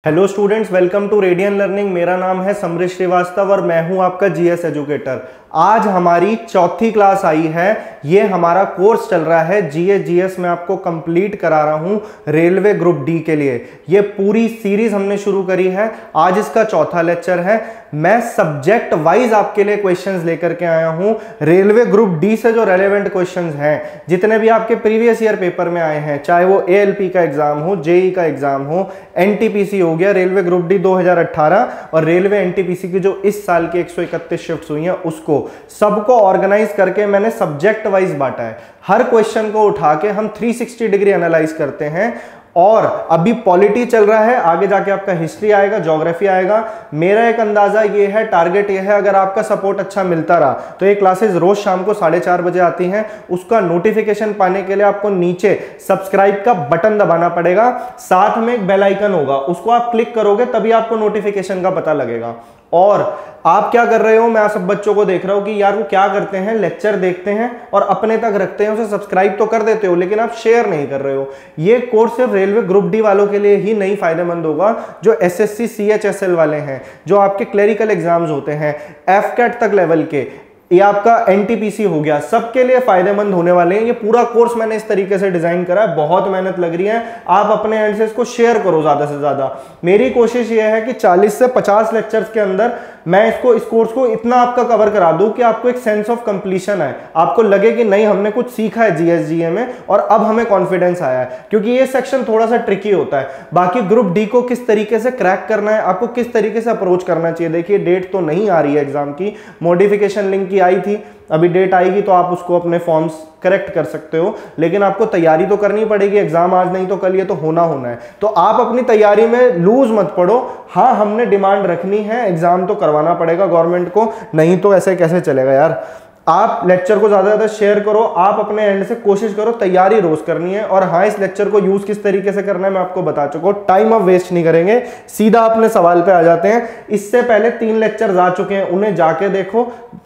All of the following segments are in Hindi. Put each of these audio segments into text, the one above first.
Hello students, welcome to Radian Learning. मेरा नाम है समृत श्रीवास्तव और मैं हूं आपका जीएस एजुकेटर। आज हमारी चौथी क्लास आई है। ये हमारा कोर्स चल रहा है जीएस में आपको कंप्लीट करा रहा हूं रेलवे ग्रुप डी के लिए। ये पूरी सीरीज हमने शुरू करी है। आज इसका चौथा लेक्चर है। मैं सब्जेक्ट वाइज आपके लिए क्वेश्चंस लेकर के आया हूं। रेलवे ग्रुप डी से जो रेलेवेंट क्वेश्चंस हैं, जितने भी आपके प्रीवियस ईयर पेपर में आए हैं, चाहे वो एएलपी का एग्जाम हो, जेई का एग्जाम हो, एनटीपीसी हो गया, रेलवे ग्रुप डी 2018 और रेलवे एनटीपीसी की जो इस साल की 131 शिफ्ट्स हुई हैं, उसको सबको ऑर्गेनाइज करके मैंने सब्जेक्ट वाइज बांटा है। हर क्वेश्चन को उठा के हम 360 डिग्री एनालाइज करते हैं। और अभी पॉलिटी चल रहा है, आगे जाके आपका हिस्ट्री आएगा, ज्योग्राफी आएगा। मेरा एक अंदाजा ये है, टारगेट ये है, अगर आपका सपोर्ट अच्छा मिलता रहा तो ये क्लासेस रोज शाम को 4:30 बजे आती हैं। उसका नोटिफिकेशन पाने के लिए आपको नीचे सब्सक्राइब का बटन दबाना पड़ेगा, साथ में एक बेल आइकन होगा, उसको आप क्लिक करोगे तभी आपको नोटिफिकेशन का पता लगेगा। और आप क्या कर रहे हो, मैं सब बच्चों को देख रहा हूं कि यार वो क्या करते हैं, लेक्चर देखते हैं और अपने तक रखते हैं, उसे सब्सक्राइब तो कर देते हो लेकिन आप शेयर नहीं कर रहे हो। ये कोर्स सिर्फ रेलवे ग्रुप डी वालों के लिए ही नहीं फायदेमंद होगा, जो एसएससी सीएचएसएल वाले हैं, जो आपके क्लेरिकल एग्जाम्स होते हैं, एफकेट तक लेवल के, ये आपका एनटीपीसी हो गया, सबके लिए फायदेमंद होने वाले हैं। ये पूरा कोर्स मैंने इस तरीके से डिजाइन करा है, बहुत मेहनत लग रही है। आप अपने एंड से इसको शेयर करो ज्यादा से ज्यादा। मेरी कोशिश ये है कि 40 से 50 लेक्चर्स के अंदर मैं इस कोर्स को इतना आपका कवर करा दूं कि आपको एक सेंस ऑफ कंप्लीशन है, आपको लगे कि नहीं हमने कुछ सीखा है जीएसजीए में और अब हमें कॉन्फिडेंस आया है। क्योंकि ये सेक्शन थोड़ा सा ट्रिकी होता है। बाकी ग्रुप डी को किस तरीके से क्रैक करना है, आपको किस तरीके से अप्रोच करना चाहिए, देखिए डेट तो नहीं आ रही है एग्जाम की, मॉडिफिकेशन लिंक की आई थी, अभी डेट आएगी तो आप उसको अपने फॉर्म्स करेक्ट कर सकते हो, लेकिन आपको तैयारी तो करनी पड़ेगी। एग्जाम आज नहीं तो कल ये तो होना है। तो आप अपनी तैयारी में लूज मत पड़ो। हाँ, हमने डिमांड रखनी है, एग्जाम तो करवाना पड़ेगा गवर्नमेंट को, नहीं तो ऐसे कैसे चलेगा यार। आप लेक्चर को ज्यादा ज्यादा शेयर करो, आप अपने एंड से कोशिश करो, तैयारी रोज करनी है। और हाँ, इस लेक्चर को यूज किस तरीके से करना है मैं आपको बता चुका हूं। टाइम अब वेस्ट नहीं करेंगे, सीधा अपने सवाल पे आ जाते हैं। इससे पहले 3 लेक्चर आ चुके हैं, उन्हें जाके देखो,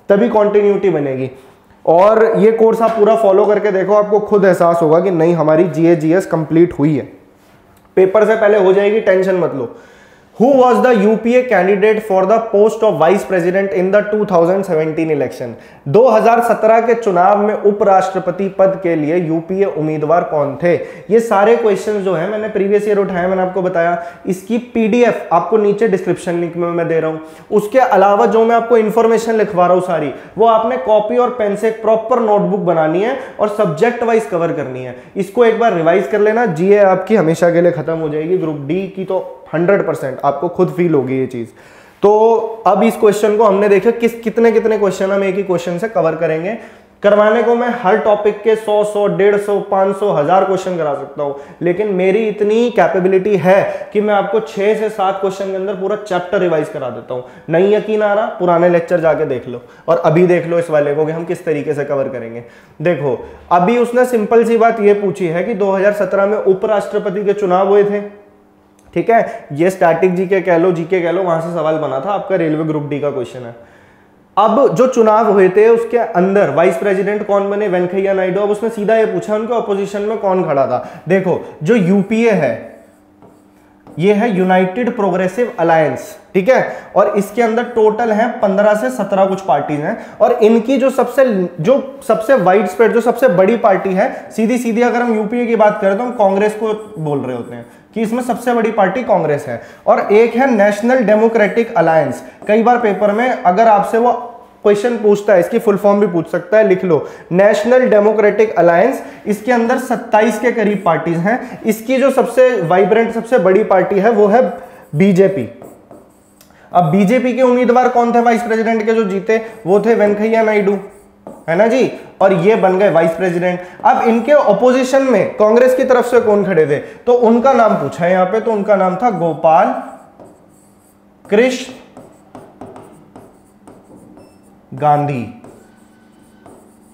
तभी कॉन्टिन्यूटी बनेगी। और ये कोर्स आप पूरा फॉलो करके देखो, आपको खुद एहसास होगा कि नहीं हमारी जीएस कंप्लीट हुई है। पेपर से पहले हो जाएगी, टेंशन मत लो। Who was the UPA candidate for the post of vice president in the 2017 election? 2017 के चुनाव में उपराष्ट्रपति पद के लिए यूपीए उम्मीदवार कौन थे? ये सारे क्वेश्चन जो है मैंने प्रीवियस ईयर उठाए, मैंने आपको बताया। इसकी पीडीएफ आपको नीचे डिस्क्रिप्शन लिंक में मैं दे रहा हूं। उसके अलावा जो मैं आपको इंफॉर्मेशन लिखवा रहा हूं सारी, वो आपने कॉपी और पेन से एक प्रॉपर नोटबुक बनानी है और सब्जेक्ट वाइज कवर करनी है। इसको एक बार रिवाइज कर लेना, जीए आपकी हमेशा के लिए खत्म हो जाएगी। ग्रुप डी की तो 100% आपको खुद फील होगी ये चीज। तो अब इस क्वेश्चन को हमने देखा कितने क्वेश्चन हम एक ही क्वेश्चन से कवर करेंगे। करवाने को मैं हर टॉपिक के 100, 150, 500, 1000 क्वेश्चन करा सकता हूं, लेकिन मेरी इतनी कैपेबिलिटी है कि मैं आपको 6 से 7 क्वेश्चन के अंदर पूरा चैप्टर रिवाइज करा देता हूं। नहीं यकीन आ रहा, पुराने लेक्चर जाके देख लो और अभी देख लो इस वाले को कि हम किस तरीके से कवर करेंगे। देखो, अभी उसने सिंपल सी बात ये पूछी है कि 2017 में उपराष्ट्रपति के चुनाव हुए थे, ठीक है। ये स्टैटिक जीके कह लो, जीके कह लो, वहां से सवाल बना था, आपका रेलवे ग्रुप डी का क्वेश्चन है। अब जो चुनाव हुए थे उसके अंदर वाइस प्रेसिडेंट कौन बने? वेंकैया नायडू। अब उसने सीधा ये पूछा उनके ऑपोजिशन में कौन खड़ा था। देखो, जो यूपीए है ये है यूनाइटेड प्रोग्रेसिव अलायंस, ठीक है। और इसके अंदर टोटल है 15 से 17 कुछ पार्टीज हैं। और इनकी जो सबसे वाइड स्प्रेड, जो सबसे बड़ी पार्टी है, सीधी अगर हम यूपीए की बात करें तो हम कांग्रेस को बोल रहे होते हैं कि इसमें सबसे बड़ी पार्टी कांग्रेस है। और एक है नेशनल डेमोक्रेटिक अलायंस। कई बार पेपर में अगर आपसे वो क्वेश्चन पूछता है, इसकी फुल फॉर्म भी पूछ सकता है, लिख लो नेशनल डेमोक्रेटिक अलायंस। इसके अंदर 27 के करीब पार्टीज हैं। इसकी जो सबसे वाइब्रेंट, सबसे बड़ी पार्टी है वो है बीजेपी। अब बीजेपी के उम्मीदवार कौन थे वाइस प्रेसिडेंट के जो जीते? वो थे वेंकैया नायडू, है ना जी, और ये बन गए वाइस प्रेसिडेंट। अब इनके ऑपोजिशन में कांग्रेस की तरफ से कौन खड़े थे? तो उनका नाम पूछा है यहां पे, तो उनका नाम था गोपाल कृष्ण गांधी,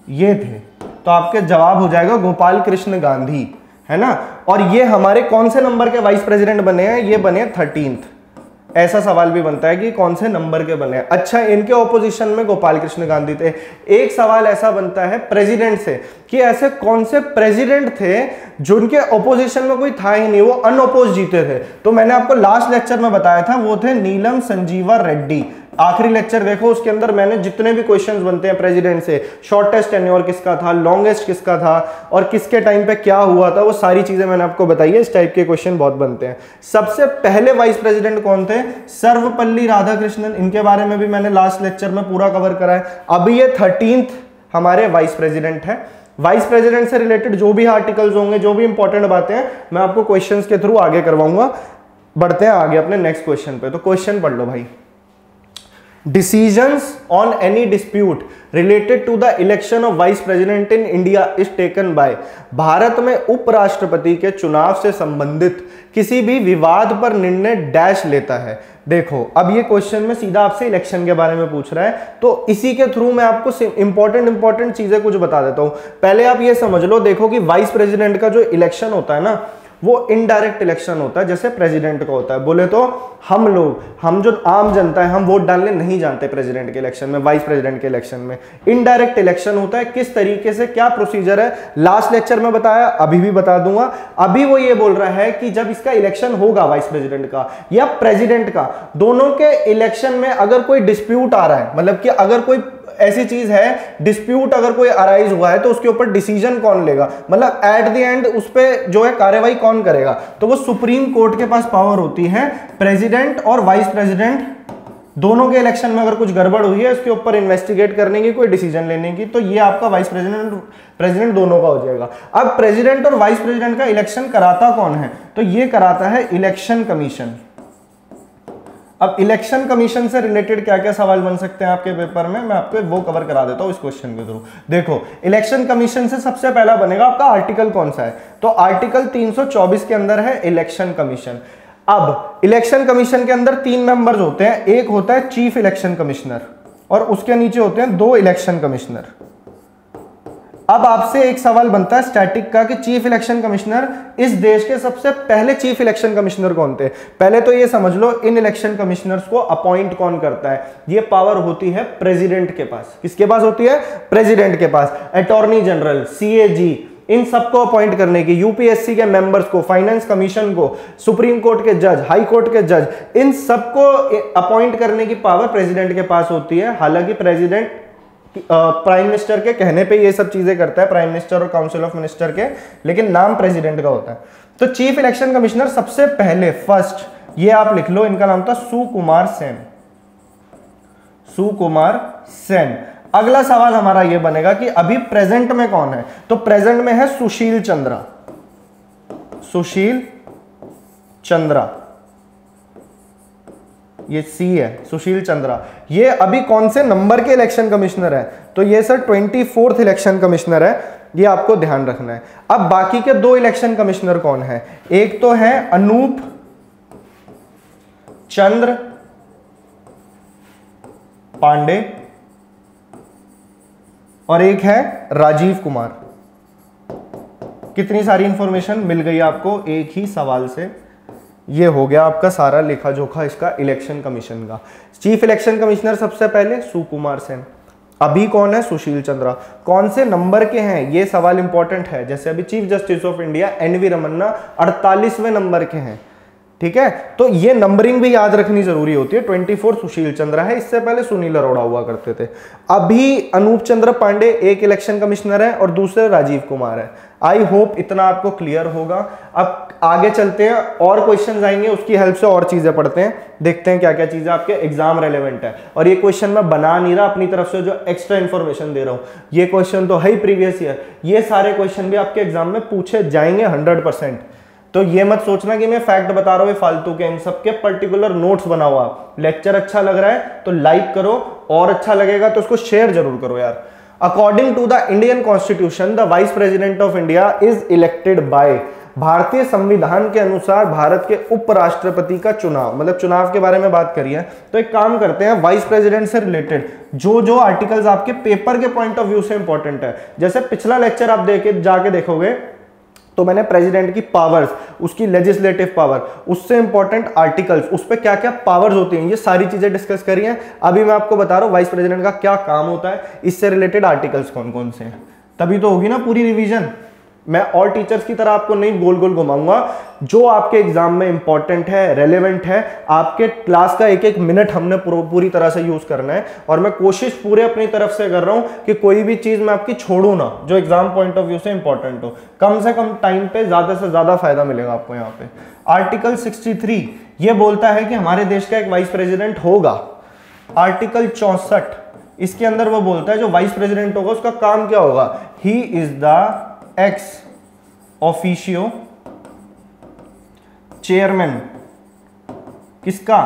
ये थे। तो आपके जवाब हो जाएगा गोपाल कृष्ण गांधी, है ना। और ये हमारे कौन से नंबर के वाइस प्रेसिडेंट बने हैं? ये बने 13th। ऐसा सवाल भी बनता है कि कौन से नंबर के बने। अच्छा, इनके ऑपोजिशन में गोपाल कृष्ण गांधी थे। एक सवाल ऐसा बनता है प्रेसिडेंट से कि ऐसे कौन से प्रेसिडेंट थे जिनके ऑपोजिशन में कोई था ही नहीं, वो अनअपोज जीते थे। तो मैंने आपको लास्ट लेक्चर में बताया था, वो थे नीलम संजीवा रेड्डी। आखिरी लेक्चर देखो, उसके अंदर मैंने जितने भी क्वेश्चंस बनते हैं प्रेसिडेंट से, शॉर्टेस्ट टेन्योर किसका था, लॉन्गेस्ट किसका था और किसके टाइम पे क्या हुआ था, वो सारी चीजें मैंने आपको बताई है। इस टाइप के क्वेश्चन बहुत बनते हैं। सबसे पहले वाइस प्रेसिडेंट कौन थे? सर्वपल्ली राधाकृष्णन। इनके बारे में भी मैंने लास्ट लेक्चर में पूरा कवर करा है। अभी ये 13th हमारे वाइस प्रेसिडेंट है। वाइस प्रेसिडेंट से रिलेटेड जो भी आर्टिकल्स होंगे, जो भी इंपॉर्टेंट बातें हैं, मैं आपको क्वेश्चंस के थ्रू आगे करवाऊंगा। बढ़ते हैं आगे अपने नेक्स्ट क्वेश्चन पे। तो क्वेश्चन पढ़ लो भाई। Decisions on any dispute related to the election of vice president in India is taken by। Bharat में उपराष्ट्रपति के चुनाव से संबंधित किसी भी विवाद पर निर्णय डैश लेता है। देखो, अब ये क्वेश्चन में सीधा आपसे इलेक्शन के बारे में पूछ रहा है, तो इसी के थ्रू मैं आपको इंपॉर्टेंट चीजें कुछ बता देता हूं। पहले आप ये समझ लो, देखो कि वाइस प्रेसिडेंट का जो इलेक्शन होता है ना, वो इनडायरेक्ट इलेक्शन होता है, जैसे प्रेसिडेंट का होता है। बोले तो हम जो आम जनता है, हम वोट डालने नहीं जानते प्रेसिडेंट के इलेक्शन में, वाइस प्रेसिडेंट के इलेक्शन में। इनडायरेक्ट इलेक्शन होता है। किस तरीके से, क्या प्रोसीजर है, लास्ट लेक्चर में बताया, अभी भी बता दूंगा। अभी वो ये बोल रहा है कि जब इसका इलेक्शन होगा वाइस प्रेसिडेंट का या प्रेसिडेंट का, दोनों के इलेक्शन में अगर कोई डिस्प्यूट आ रहा है, मतलब कि अगर कोई ऐसी चीज है, डिस्प्यूट अगर कोई अराइज हुआ है, तो उसके ऊपर डिसीजन कौन लेगा, मतलब एट द एंड उस पे जो है कार्यवाही कौन करेगा, तो वो सुप्रीम कोर्ट के पास पावर होती है। प्रेसिडेंट और वाइस प्रेसिडेंट दोनों के इलेक्शन में अगर कुछ गड़बड़ हुई है, उसके ऊपर इन्वेस्टिगेट करने की, कोई डिसीजन लेने की, तो ये आपका वाइस प्रेसिडेंट दोनों का हो जाएगा। अब प्रेसिडेंट और वाइस प्रेसिडेंट का इलेक्शन कराता कौन है? तो ये कराता है इलेक्शन कमीशन। अब इलेक्शन कमीशन से रिलेटेड क्या क्या सवाल बन सकते हैं आपके पेपर में, मैं आपको वो कवर करा देता हूं इस क्वेश्चन के थ्रू। देखो, इलेक्शन कमीशन से सबसे पहला बनेगा आपका आर्टिकल कौन सा है, तो आर्टिकल 324 के अंदर है इलेक्शन कमीशन। अब इलेक्शन कमीशन के अंदर 3 मेंबर्स होते हैं। एक होता है चीफ इलेक्शन कमिश्नर और उसके नीचे होते हैं 2 इलेक्शन कमिश्नर। अब आपसे एक सवाल बनता है स्टैटिक का कि चीफ इलेक्शन कमिश्नर, इस देश के सबसे पहले चीफ इलेक्शन कमिश्नर कौन थे? पहले तो ये समझ लो, इन इलेक्शन कमिश्नर्स को अपॉइंट कौन करता है? ये पावर होती है प्रेसिडेंट के पास। किसके पास होती है? प्रेसिडेंट के पास। अटॉर्नी जनरल, सीएजी, इन सबको अपॉइंट करने की, यूपीएससी के मेंबर्स को, फाइनेंस कमीशन को, सुप्रीम कोर्ट के जज, हाई कोर्ट के जज, इन सबको अपॉइंट करने की पावर प्रेसिडेंट के पास होती है। हालांकि प्रेसिडेंट प्राइम मिनिस्टर के कहने पे ये सब चीजें करता है, प्राइम मिनिस्टर और काउंसिल ऑफ मिनिस्टर के, लेकिन नाम प्रेसिडेंट का होता है। तो चीफ इलेक्शन कमिश्नर सबसे पहले फर्स्ट, ये आप लिख लो, इनका नाम था सुकुमार सेन। सुकुमार सेन। अगला सवाल हमारा ये बनेगा कि अभी प्रेजेंट में कौन है, तो प्रेजेंट में है सुशील चंद्रा। सुशील चंद्रा, ये सी है, सुशील चंद्रा। ये अभी कौन से नंबर के इलेक्शन कमिश्नर है, तो ये सर 24th इलेक्शन कमिश्नर है, ये आपको ध्यान रखना है। अब बाकी के 2 इलेक्शन कमिश्नर कौन है? एक तो है अनूप चंद्र पांडे और एक है राजीव कुमार। कितनी सारी इंफॉर्मेशन मिल गई आपको एक ही सवाल से। ये हो गया आपका सारा लेखा जोखा इसका इलेक्शन कमीशन का। चीफ इलेक्शन कमिश्नर सबसे पहले सुकुमार सेन, अभी कौन है? सुशील चंद्रा। कौन से नंबर के हैं, ये सवाल इंपॉर्टेंट है। जैसे अभी chief justice of India NV Ramana 48वें नंबर के हैं, ठीक है, तो ये नंबरिंग भी याद रखनी जरूरी होती है। 24 सुशील चंद्रा है, इससे पहले सुनील अरोड़ा हुआ करते थे। अभी अनूप चंद्र पांडे एक इलेक्शन कमिश्नर है और दूसरे राजीव कुमार है। आई होप इतना आपको क्लियर होगा। अब आगे चलते हैं, और क्वेश्चंस आएंगे, उसकी हेल्प से और चीजें पढ़ते हैं, देखते हैं क्या क्या चीजें आपके एग्जाम रेलेवेंट है। और ये क्वेश्चन मैं बना नहीं रहा, अपनी तरफ से जो एक्स्ट्रा इंफॉर्मेशन दे रहा हूं, ये क्वेश्चन तो है ही प्रीवियस ईयर, ये सारे क्वेश्चन भी आपके एग्जाम में पूछे जाएंगे 100%। तो ये मत सोचना कि मैं फैक्ट बता रहा हूँ फालतू के, इन सबके पर्टिकुलर नोट्स बनाओ आप। लेक्चर अच्छा लग रहा है तो लाइक करो, और अच्छा लगेगा तो उसको शेयर जरूर करो यार। According to the Indian constitution, the vice president of India is elected by, भारतीय संविधान के अनुसार भारत के उपराष्ट्रपति का चुनाव, मतलब चुनाव के बारे में बात करिए, तो एक काम करते हैं, वाइस प्रेसिडेंट से रिलेटेड जो जो आर्टिकल्स आपके पेपर के पॉइंट ऑफ व्यू से इंपॉर्टेंट है, जैसे पिछला लेक्चर आप जाके देखोगे तो मैंने प्रेसिडेंट की पावर्स, उसकी लेजिस्लेटिव पावर, उससे इंपॉर्टेंट आर्टिकल्स, उस पर क्या क्या पावर्स होती हैं, ये सारी चीजें डिस्कस करी हैं। अभी मैं आपको बता रहा हूँ वाइस प्रेसिडेंट का क्या काम होता है, इससे रिलेटेड आर्टिकल्स कौन कौन से हैं, तभी तो होगी ना पूरी रिवीजन। मैं और टीचर्स की तरह आपको नहीं गोल गोल घुमाऊंगा, जो आपके एग्जाम में इंपॉर्टेंट है, रेलेवेंट है, आपके क्लास का एक एक मिनट हमने पूरी तरह से यूज करना है। और मैं कोशिश पूरे अपनी तरफ से कर रहा हूं कि कोई भी चीज मैं आपकी छोड़ू ना, जो एग्जाम पॉइंट ऑफ व्यू से इंपॉर्टेंट हो। कम से कम टाइम पे ज्यादा से ज्यादा फायदा मिलेगा आपको यहाँ पे। आर्टिकल 63 ये बोलता है कि हमारे देश का एक वाइस प्रेसिडेंट होगा। आर्टिकल 64 इसके अंदर वो बोलता है जो वाइस प्रेसिडेंट होगा उसका काम क्या होगा, he is the ex officio chairman, किसका,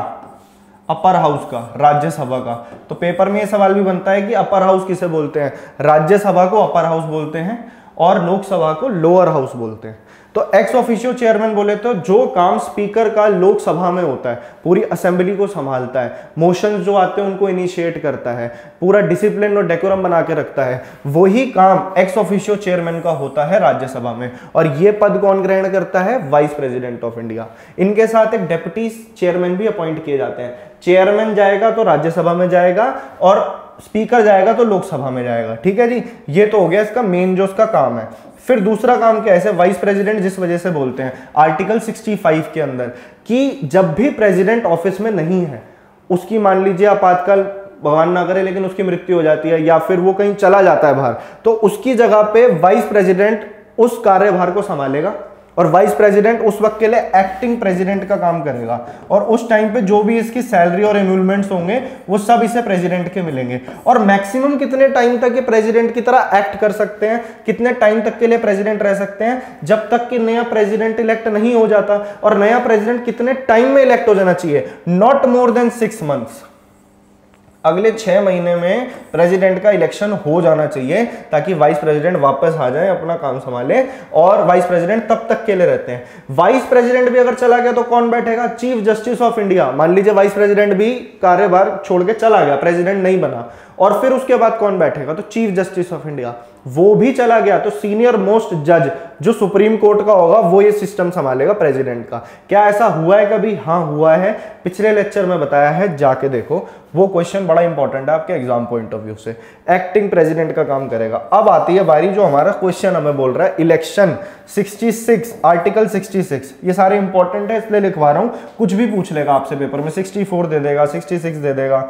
अपर हाउस का, राज्यसभा का। तो पेपर में ये सवाल भी बनता है कि अपर हाउस किसे बोलते हैं, राज्यसभा को अपर हाउस बोलते हैं और लोकसभा को लोअर हाउस बोलते हैं। तो एक्स ऑफिशियो चेयरमैन बोले तो जो काम स्पीकर का लोकसभा में होता है, पूरी असेंबली को संभालता है, मोशंस जो आते हैं उनको इनिशिएट करता है, पूरा डिसिप्लिन और डेकोरम बना के रखता है, वही काम एक्स ऑफिशियो चेयरमैन का होता है राज्यसभा में। और ये पद कौन ग्रहण करता है, वाइस प्रेसिडेंट ऑफ इंडिया। इनके साथ एक डेप्यूटी चेयरमैन भी अपॉइंट किए जाते हैं। चेयरमैन जाएगा तो राज्यसभा में जाएगा और स्पीकर जाएगा तो लोकसभा में जाएगा। ठीक है जी, ये तो हो गया इसका मेन जो उसका काम है। फिर दूसरा काम क्या है, वाइस प्रेसिडेंट जिस वजह से बोलते हैं आर्टिकल 65 के अंदर, कि जब भी प्रेसिडेंट ऑफिस में नहीं है, उसकी मान लीजिए आपातकाल, भगवान ना करे लेकिन उसकी मृत्यु हो जाती है या फिर वो कहीं चला जाता है बाहर, तो उसकी जगह पे वाइस प्रेसिडेंट उस कार्यभार को संभालेगा और वाइस प्रेसिडेंट उस वक्त के लिए एक्टिंग प्रेसिडेंट का काम करेगा। और उस टाइम पे जो भी इसकी सैलरी और एनुअलमेंट्स होंगे वो सब इसे प्रेसिडेंट के मिलेंगे। और मैक्सिमम कितने टाइम तक ये प्रेसिडेंट की तरह एक्ट कर सकते हैं, कितने टाइम तक के लिए प्रेसिडेंट रह सकते हैं, जब तक कि नया प्रेसिडेंट इलेक्ट नहीं हो जाता। और नया प्रेसिडेंट कितने टाइम में इलेक्ट हो जाना चाहिए, नॉट मोर देन 6 मंथ्स। अगले 6 महीने में प्रेसिडेंट का इलेक्शन हो जाना चाहिए ताकि वाइस प्रेसिडेंट वापस आ जाए, अपना काम संभाले। और वाइस प्रेसिडेंट तब तक के लिए रहते हैं। वाइस प्रेसिडेंट भी अगर चला गया तो कौन बैठेगा, चीफ जस्टिस ऑफ इंडिया। मान लीजिए वाइस प्रेसिडेंट भी कार्यभार छोड़ के चला गया, प्रेसिडेंट नहीं बना, और फिर उसके बाद कौन बैठेगा, तो चीफ जस्टिस ऑफ इंडिया। वो भी चला गया तो सीनियर मोस्ट जज जो सुप्रीम कोर्ट का होगा वो ये सिस्टम संभालेगा प्रेसिडेंट का। क्या ऐसा हुआ है कभी? हाँ हुआ है, पिछले लेक्चर में बताया है, जाके देखो। वो क्वेश्चन बड़ा इंपॉर्टेंट है आपके एग्जाम पॉइंट ऑफ व्यू से। एक्टिंग प्रेसिडेंट का काम करेगा। अब आती है बारी जो हमारा क्वेश्चन हमें बोल रहा है इलेक्शन 66, आर्टिकल 66। ये सारे इंपॉर्टेंट है इसलिए लिखवा रहा हूं, कुछ भी पूछ लेगा आपसे पेपर में, 64 दे देगा, 66 दे देगा।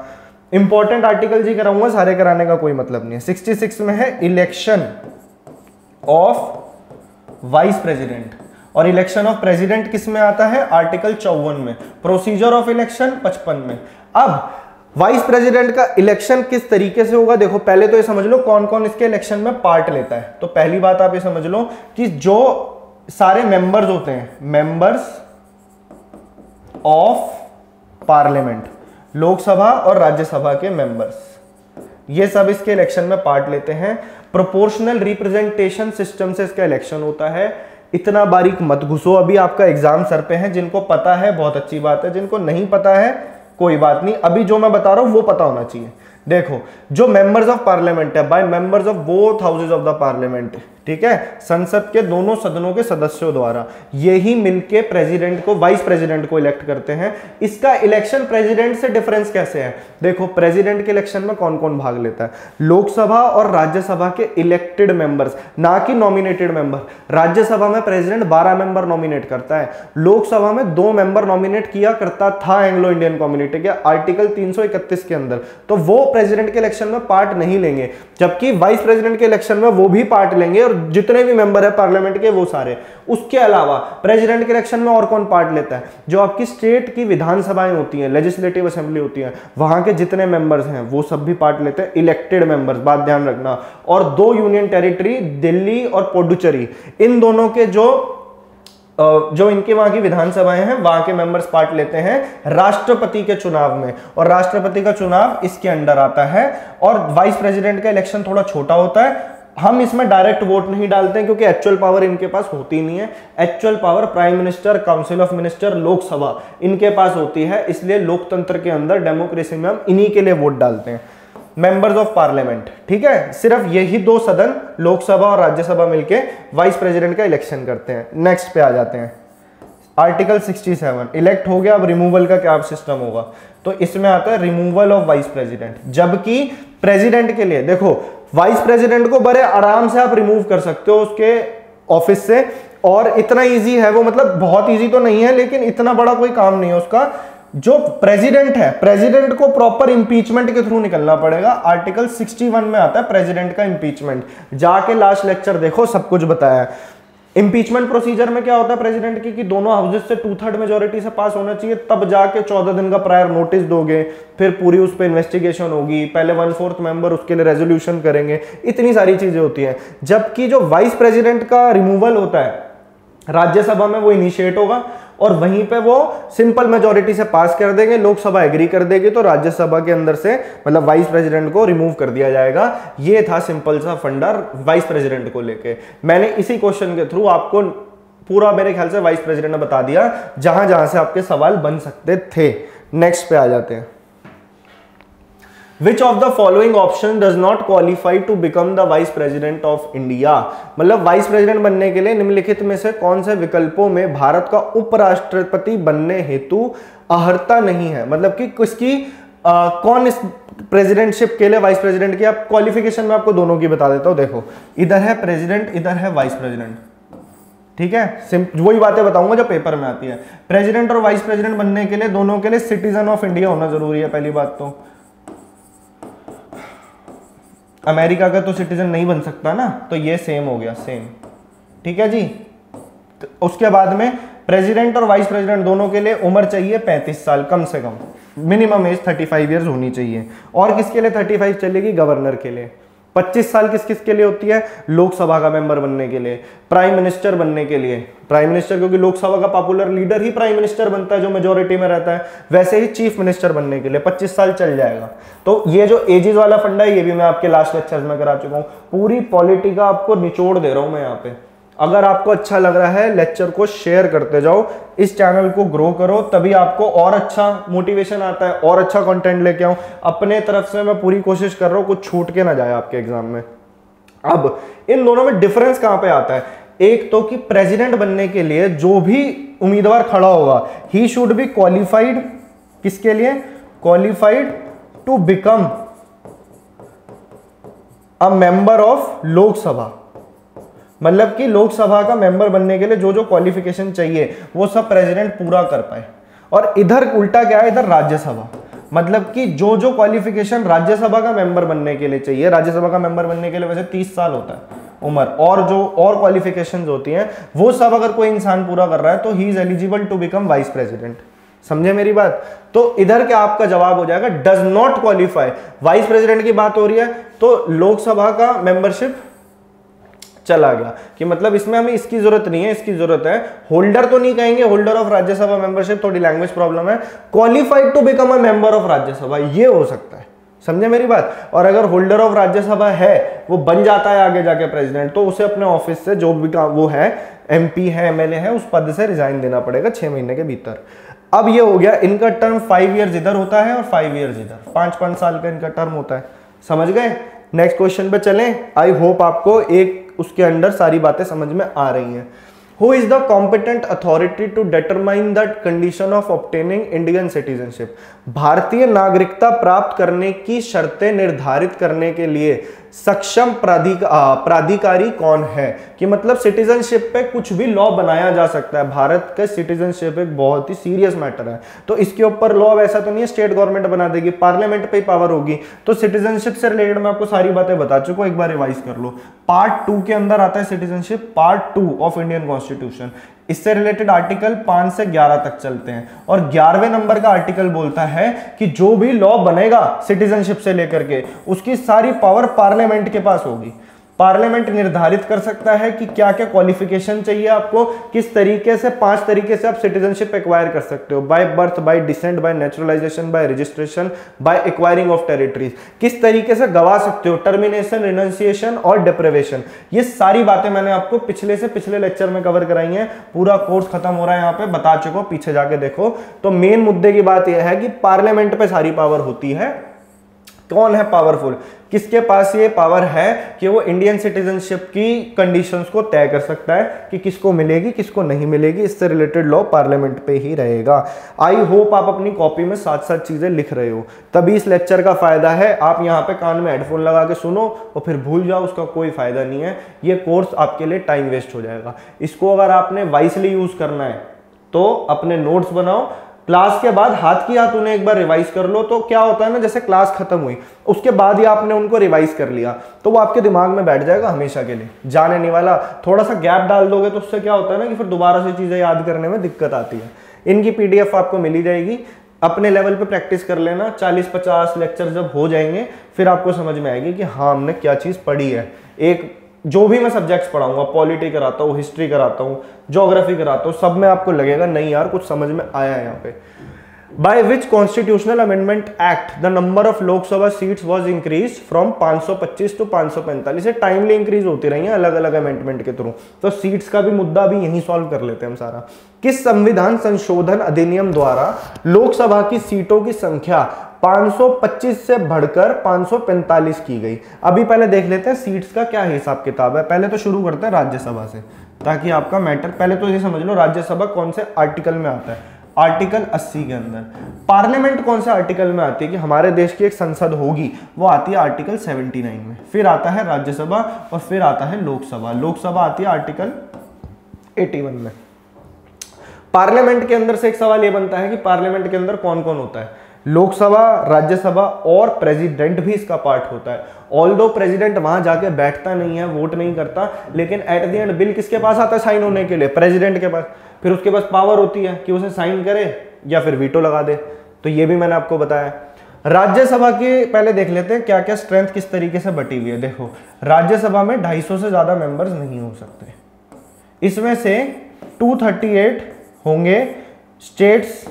इंपॉर्टेंट आर्टिकल जी कराऊंगा, सारे कराने का कोई मतलब नहीं है। 66 में है इलेक्शन ऑफ वाइस प्रेसिडेंट, और इलेक्शन ऑफ प्रेसिडेंट किस में आता है, आर्टिकल 54 में। प्रोसीजर ऑफ इलेक्शन 55 में। अब वाइस प्रेसिडेंट का इलेक्शन किस तरीके से होगा, देखो पहले तो ये समझ लो कौन कौन इसके इलेक्शन में पार्ट लेता है। तो पहली बात आप ये समझ लो कि जो सारे मेंबर्स होते हैं, मेंबर्स ऑफ पार्लियामेंट, लोकसभा और राज्यसभा के मेंबर्स, ये सब इसके इलेक्शन में पार्ट लेते हैं। प्रोपोर्शनल रिप्रेजेंटेशन सिस्टम से इसका इलेक्शन होता है। इतना बारीक मत घुसो, अभी आपका एग्जाम सर पे है। जिनको पता है बहुत अच्छी बात है, जिनको नहीं पता है कोई बात नहीं, अभी जो मैं बता रहा हूं वो पता होना चाहिए। देखो जो मेंबर्स ऑफ पार्लियामेंट है, by members of both houses of the parliament, ठीक है, संसद के दोनों सदनों के सदस्यों द्वारा यही मिलके प्रेसिडेंट को, वाइस प्रेसिडेंट को इलेक्ट करते हैं। इसका इलेक्शन प्रेसिडेंट से डिफरेंस कैसे है, देखो प्रेसिडेंट के इलेक्शन में कौन कौन भाग लेता है, लोकसभा और राज्यसभा के इलेक्टेड मेंबर्स, ना कि नॉमिनेटेड मेंबर। राज्यसभा में प्रेसिडेंट 12 मेंबर नॉमिनेट करता है, लोकसभा में 2 मेंबर नॉमिनेट किया करता था एंग्लो इंडियन कम्युनिटी के आर्टिकल 331 के अंदर। तो वो प्रेसिडेंट के इलेक्शन में पार्ट नहीं लेंगे, जबकि वाइस प्रेसिडेंट के इलेक्शन में वो भी पार्ट लेंगे और जितने भी मेंबर है पार्लियामेंट के वो सारे। उसके अलावा प्रेसिडेंट के इलेक्शन में और कौन पार्ट लेता है, जो आपकी स्टेट की विधानसभाएं होती हैं, लेजिस्लेटिव असेंबली होती है, वहां के जितने मेंबर्स हैं वो सब भी पार्ट लेते हैं, इलेक्टेड मेंबर्स, बात ध्यान रखना। और 2 यूनियन टेरिटरी, दिल्ली और पुडुचेरी, इन दोनों के जो इनके वहां की विधानसभाएं हैं वहां के मेंबर्स पार्ट लेते हैं राष्ट्रपति के चुनाव में, और राष्ट्रपति का चुनाव इसके अंडर आता है। और वाइस प्रेसिडेंट का इलेक्शन थोड़ा छोटा होता है, हम इसमें डायरेक्ट वोट नहीं डालते हैं क्योंकि एक्चुअल पावर इनके पास होती नहीं है। Actual power prime minister, council of minister, Lok Sabha इनके पास होती है, इसलिए लोकतंत्र के अंदर, डेमोक्रेसी में हम इन्हीं के लिए वोट डालते हैं। मेंबर्स ऑफ पार्लियामेंट, ठीक है। सिर्फ यही दो सदन, लोकसभा और राज्यसभा मिलके वाइस प्रेसिडेंट का इलेक्शन करते हैं। नेक्स्ट पे आ जाते हैं, आर्टिकल 67 इलेक्ट हो गया। अब रिमूवल का क्या सिस्टम होगा, तो इसमें आता है रिमूवल ऑफ वाइस प्रेसिडेंट। जबकि प्रेसिडेंट के लिए देखो, वाइस प्रेसिडेंट को बड़े आराम से आप रिमूव कर सकते हो उसके ऑफिस से, और इतना इजी है वो, मतलब बहुत इजी तो नहीं है लेकिन इतना बड़ा कोई काम नहीं है उसका। जो प्रेसिडेंट है, प्रेसिडेंट को प्रॉपर इंपीचमेंट के थ्रू निकलना पड़ेगा। आर्टिकल 61 में आता है प्रेसिडेंट का इंपीचमेंट, जाके लास्ट लेक्चर देखो, सब कुछ बताया है। इंपीचमेंट प्रोसीजर में क्या होता है प्रेसिडेंट की, कि दोनों हाउसेस से 2/3 मेजोरिटी से पास होना चाहिए, तब जाके 14 दिन का प्रायर नोटिस दोगे, फिर पूरी उस पर इन्वेस्टिगेशन होगी, पहले 1/4 मेंबर उसके लिए रेजोल्यूशन करेंगे, इतनी सारी चीजें होती हैं। जबकि जो वाइस प्रेसिडेंट का रिमूवल होता है राज्यसभा में, वो इनिशिएट होगा और वहीं पे वो सिंपल मेजोरिटी से पास कर देंगे, लोकसभा एग्री कर देगी, तो राज्यसभा के अंदर से मतलब वाइस प्रेसिडेंट को रिमूव कर दिया जाएगा। ये था सिंपल सा फंडा वाइस प्रेसिडेंट को लेके। मैंने इसी क्वेश्चन के थ्रू आपको पूरा मेरे ख्याल से वाइस प्रेसिडेंट ने बता दिया, जहां जहां से आपके सवाल बन सकते थे। नेक्स्ट पे आ जाते हैं, Which of the following option does not qualify to become the vice president of India? मतलब वाइस प्रेसिडेंट बनने के लिए निम्नलिखित में से कौन से विकल्पों में भारत का उपराष्ट्रपति बनने हेतु अर्हता नहीं है। मतलब कि किसकी कौन इस प्रेसिडेंटशिप के लिए वाइस प्रेसिडेंट की, आप क्वालिफिकेशन में आपको दोनों की बता देता हूं। देखो, इधर है प्रेसिडेंट, इधर है वाइस प्रेसिडेंट, ठीक है। वही बातें बताऊंगा जो पेपर में आती है। प्रेसिडेंट और वाइस प्रेसिडेंट बनने के लिए दोनों के लिए सिटीजन ऑफ इंडिया होना जरूरी है। पहली बात तो अमेरिका का तो सिटीजन नहीं बन सकता ना, तो ये सेम हो गया, सेम, ठीक है जी। तो उसके बाद में प्रेसिडेंट और वाइस प्रेसिडेंट दोनों के लिए उम्र चाहिए 35 साल कम से कम, मिनिमम एज 35 ईयर्स होनी चाहिए। और किसके लिए 35 चलेगी, गवर्नर के लिए। 25 साल किस किस के लिए होती है, लोकसभा का मेंबर बनने के लिए, प्राइम मिनिस्टर बनने के लिए। प्राइम मिनिस्टर क्योंकि लोकसभा का पॉपुलर लीडर ही प्राइम मिनिस्टर बनता है जो मेजोरिटी में रहता है, वैसे ही चीफ मिनिस्टर बनने के लिए 25 साल चल जाएगा। तो ये जो एजेस वाला फंडा है ये भी मैं आपके लास्ट लेक्चर्स में करा चुका हूँ। पूरी पॉलिटी का आपको निचोड़ दे रहा हूं मैं यहाँ पे। अगर आपको अच्छा लग रहा है लेक्चर को शेयर करते जाओ, इस चैनल को ग्रो करो, तभी आपको और अच्छा मोटिवेशन आता है, और अच्छा कंटेंट लेके आऊं। अपने तरफ से मैं पूरी कोशिश कर रहा हूं कुछ छूट के ना जाए आपके एग्जाम में। अब इन दोनों में डिफरेंस कहां पे आता है, एक तो कि प्रेसिडेंट बनने के लिए जो भी उम्मीदवार खड़ा होगा, ही शुड बी क्वालिफाइड, किसके लिए, qualified to become a member of Lok Sabha. मतलब कि लोकसभा का मेंबर बनने के लिए जो जो क्वालिफिकेशन चाहिए वो सब प्रेसिडेंट पूरा कर पाए। और इधर उल्टा क्या है, इधर राज्यसभा, मतलब कि जो जो क्वालिफिकेशन राज्यसभा का मेंबर बनने के लिए चाहिए, राज्यसभा का मेंबर बनने के लिए वैसे 30 साल होता है उम्र, और जो और क्वालिफिकेशंस होती हैं वो सब अगर कोई इंसान पूरा कर रहा है तो he is eligible to become vice president. समझे मेरी बात। तो इधर क्या आपका जवाब हो जाएगा, does not qualify. Vice president की बात हो रही है तो लोकसभा का मेंबरशिप चला गया, कि मतलब इसमें हमें इसकी जरूरत नहीं है, इसकी जरूरत है होल्डर तो नहीं कहेंगे, होल्डर ऑफ राज्यसभा मेंबरशिप, थोड़ी लैंग्वेज प्रॉब्लम है, qualified to become a member of Rajya Sabha, ये हो सकता है। समझे मेरी बात। और अगर होल्डर ऑफ राज्यसभा है, वो बन जाता है आगे जाके प्रेसिडेंट, तो उसे अपने ऑफिस से जो भी वो है, एमपी है, एमएलए है, उस पद से रिजाइन देना पड़ेगा 6 महीने के भीतर। अब ये हो गया, इनका टर्म 5 ईयर्स इधर होता है और 5 ईयर्स इधर, 5-5 साल का इनका टर्म होता है। समझ गए। नेक्स्ट क्वेश्चन पे चलें। आई होप आपको एक उसके अंदर सारी बातें समझ में आ रही हैं। Who is the competent authority to determine the condition of obtaining Indian citizenship? भारतीय नागरिकता प्राप्त करने की शर्तें निर्धारित करने के लिए सक्षम प्राधिकारी कौन है, कि मतलब सिटीजनशिप पे कुछ भी लॉ बनाया जा सकता है। भारत का सिटीजनशिप एक बहुत ही सीरियस मैटर है, तो इसके ऊपर लॉ वैसा तो नहीं है स्टेट गवर्नमेंट बना देगी, पार्लियामेंट पे ही पावर होगी। तो सिटीजनशिप से रिलेटेड मैं आपको सारी बातें बता चुका हूं, एक बार रिवाइज कर लो। पार्ट 2 के अंदर आता है citizenship, part 2 of Indian constitution. इससे रिलेटेड आर्टिकल 5 से 11 तक चलते हैं, और 11वें नंबर का आर्टिकल बोलता है कि जो भी लॉ बनेगा सिटीजनशिप से लेकर के, उसकी सारी पावर पार्लियामेंट के पास होगी। पार्लियामेंट निर्धारित कर सकता है कि क्या क्या क्वालिफिकेशन चाहिए आपको, किस तरीके से, 5 तरीके से आप सिटीजनशिप एक्वायर कर सकते हो, by birth, by descent, by naturalisation, by registration, by acquiring of territories. किस तरीके से गवा सकते हो, टर्मिनेशन, रिनंसिएशन और डिप्रिवेशन। ये सारी बातें मैंने आपको पिछले से पिछले लेक्चर में कवर कराई हैं। पूरा कोर्स खत्म हो रहा है यहाँ पे, बता चुको, पीछे जाके देखो। तो मेन मुद्दे की बात यह है कि पार्लियामेंट पे सारी पावर होती है, कौन है पावरफुल, किसके पास ये पावर है कि वो इंडियन सिटीजनशिप की कंडीशंस को तय कर सकता है कि किसको मिलेगी किसको नहीं मिलेगी। इससे रिलेटेड लॉ पार्लियामेंट पे ही रहेगा। आई होप आप अपनी कॉपी में साथ साथ चीजें लिख रहे हो, तभी इस लेक्चर का फायदा है। आप यहाँ पे कान में हेडफोन लगा के सुनो और फिर भूल जाओ, उसका कोई फायदा नहीं है। ये कोर्स आपके लिए टाइम वेस्ट हो जाएगा। इसको अगर आपने वाइसली यूज करना है तो अपने नोट्स बनाओ, क्लास के बाद हाथ की हाथ उन्हें एक बार रिवाइज कर लो। तो क्या होता है ना, जैसे क्लास खत्म हुई उसके बाद ही आपने उनको रिवाइज कर लिया तो वो आपके दिमाग में बैठ जाएगा हमेशा के लिए, जाने नहीं वाला। थोड़ा सा गैप डाल दोगे तो उससे क्या होता है ना कि फिर दोबारा से चीजें याद करने में दिक्कत आती है। इनकी पीडीएफ आपको मिली जाएगी, अपने लेवल पे प्रैक्टिस कर लेना। 40-50 लेक्चर जब हो जाएंगे फिर आपको समझ में आएगी कि हाँ हमने क्या चीज पढ़ी है। एक जो भी मैं सब्जेक्ट्स पढ़ाऊंगा, पॉलिटी कराता हूँ, हिस्ट्री कराता हूँ, ज्योग्राफी कराता हूँ, सब में आपको लगेगा नहीं यार कुछ समझ में आया है यहाँ पे। By which constitutional amendment act the number of Lok Sabha seats was increase from 525 to 545। ये टाइमली इंक्रीज होती रही है अलग अलग अमेंडमेंट के थ्रू। तो सीट्स का भी मुद्दा भी यही सॉल्व कर लेते हैं हम सारा। किस संविधान संशोधन अधिनियम द्वारा लोकसभा की सीटों की संख्या 525 से बढ़कर 545 की गई? अभी पहले देख लेते हैं सीट्स का क्या हिसाब किताब है। पहले तो शुरू करते हैं राज्यसभा से, ताकि आपका मैटर पहले तो ये समझ लो राज्यसभा कौन से आर्टिकल में आता है। आर्टिकल 80 के अंदर। पार्लियामेंट कौन से आर्टिकल में आती है कि हमारे देश की एक संसद होगी, वो आती है आर्टिकल 79 में। फिर आता है राज्यसभा और फिर आता है लोकसभा। लोकसभा आती है आर्टिकल 81 में। पार्लियामेंट के अंदर से एक सवाल ये बनता है कि पार्लियामेंट के अंदर कौन कौन होता है? लोकसभा, राज्यसभा और प्रेसिडेंट भी इसका पार्ट होता है। ऑल्दो प्रेसिडेंट वहां जाके बैठता नहीं है, वोट नहीं करता, लेकिन एट द एंड बिल किसके पास आता है साइन होने के लिए? प्रेसिडेंट के पास। फिर उसके पास पावर होती है कि उसे साइन करे या फिर वीटो लगा दे। तो ये भी मैंने आपको बताया। राज्यसभा के पहले देख लेते हैं क्या क्या स्ट्रेंथ किस तरीके से बटी हुई है। देखो राज्यसभा में 250 से ज्यादा मेंबर्स नहीं हो सकते। इसमें से 238 होंगे स्टेट्स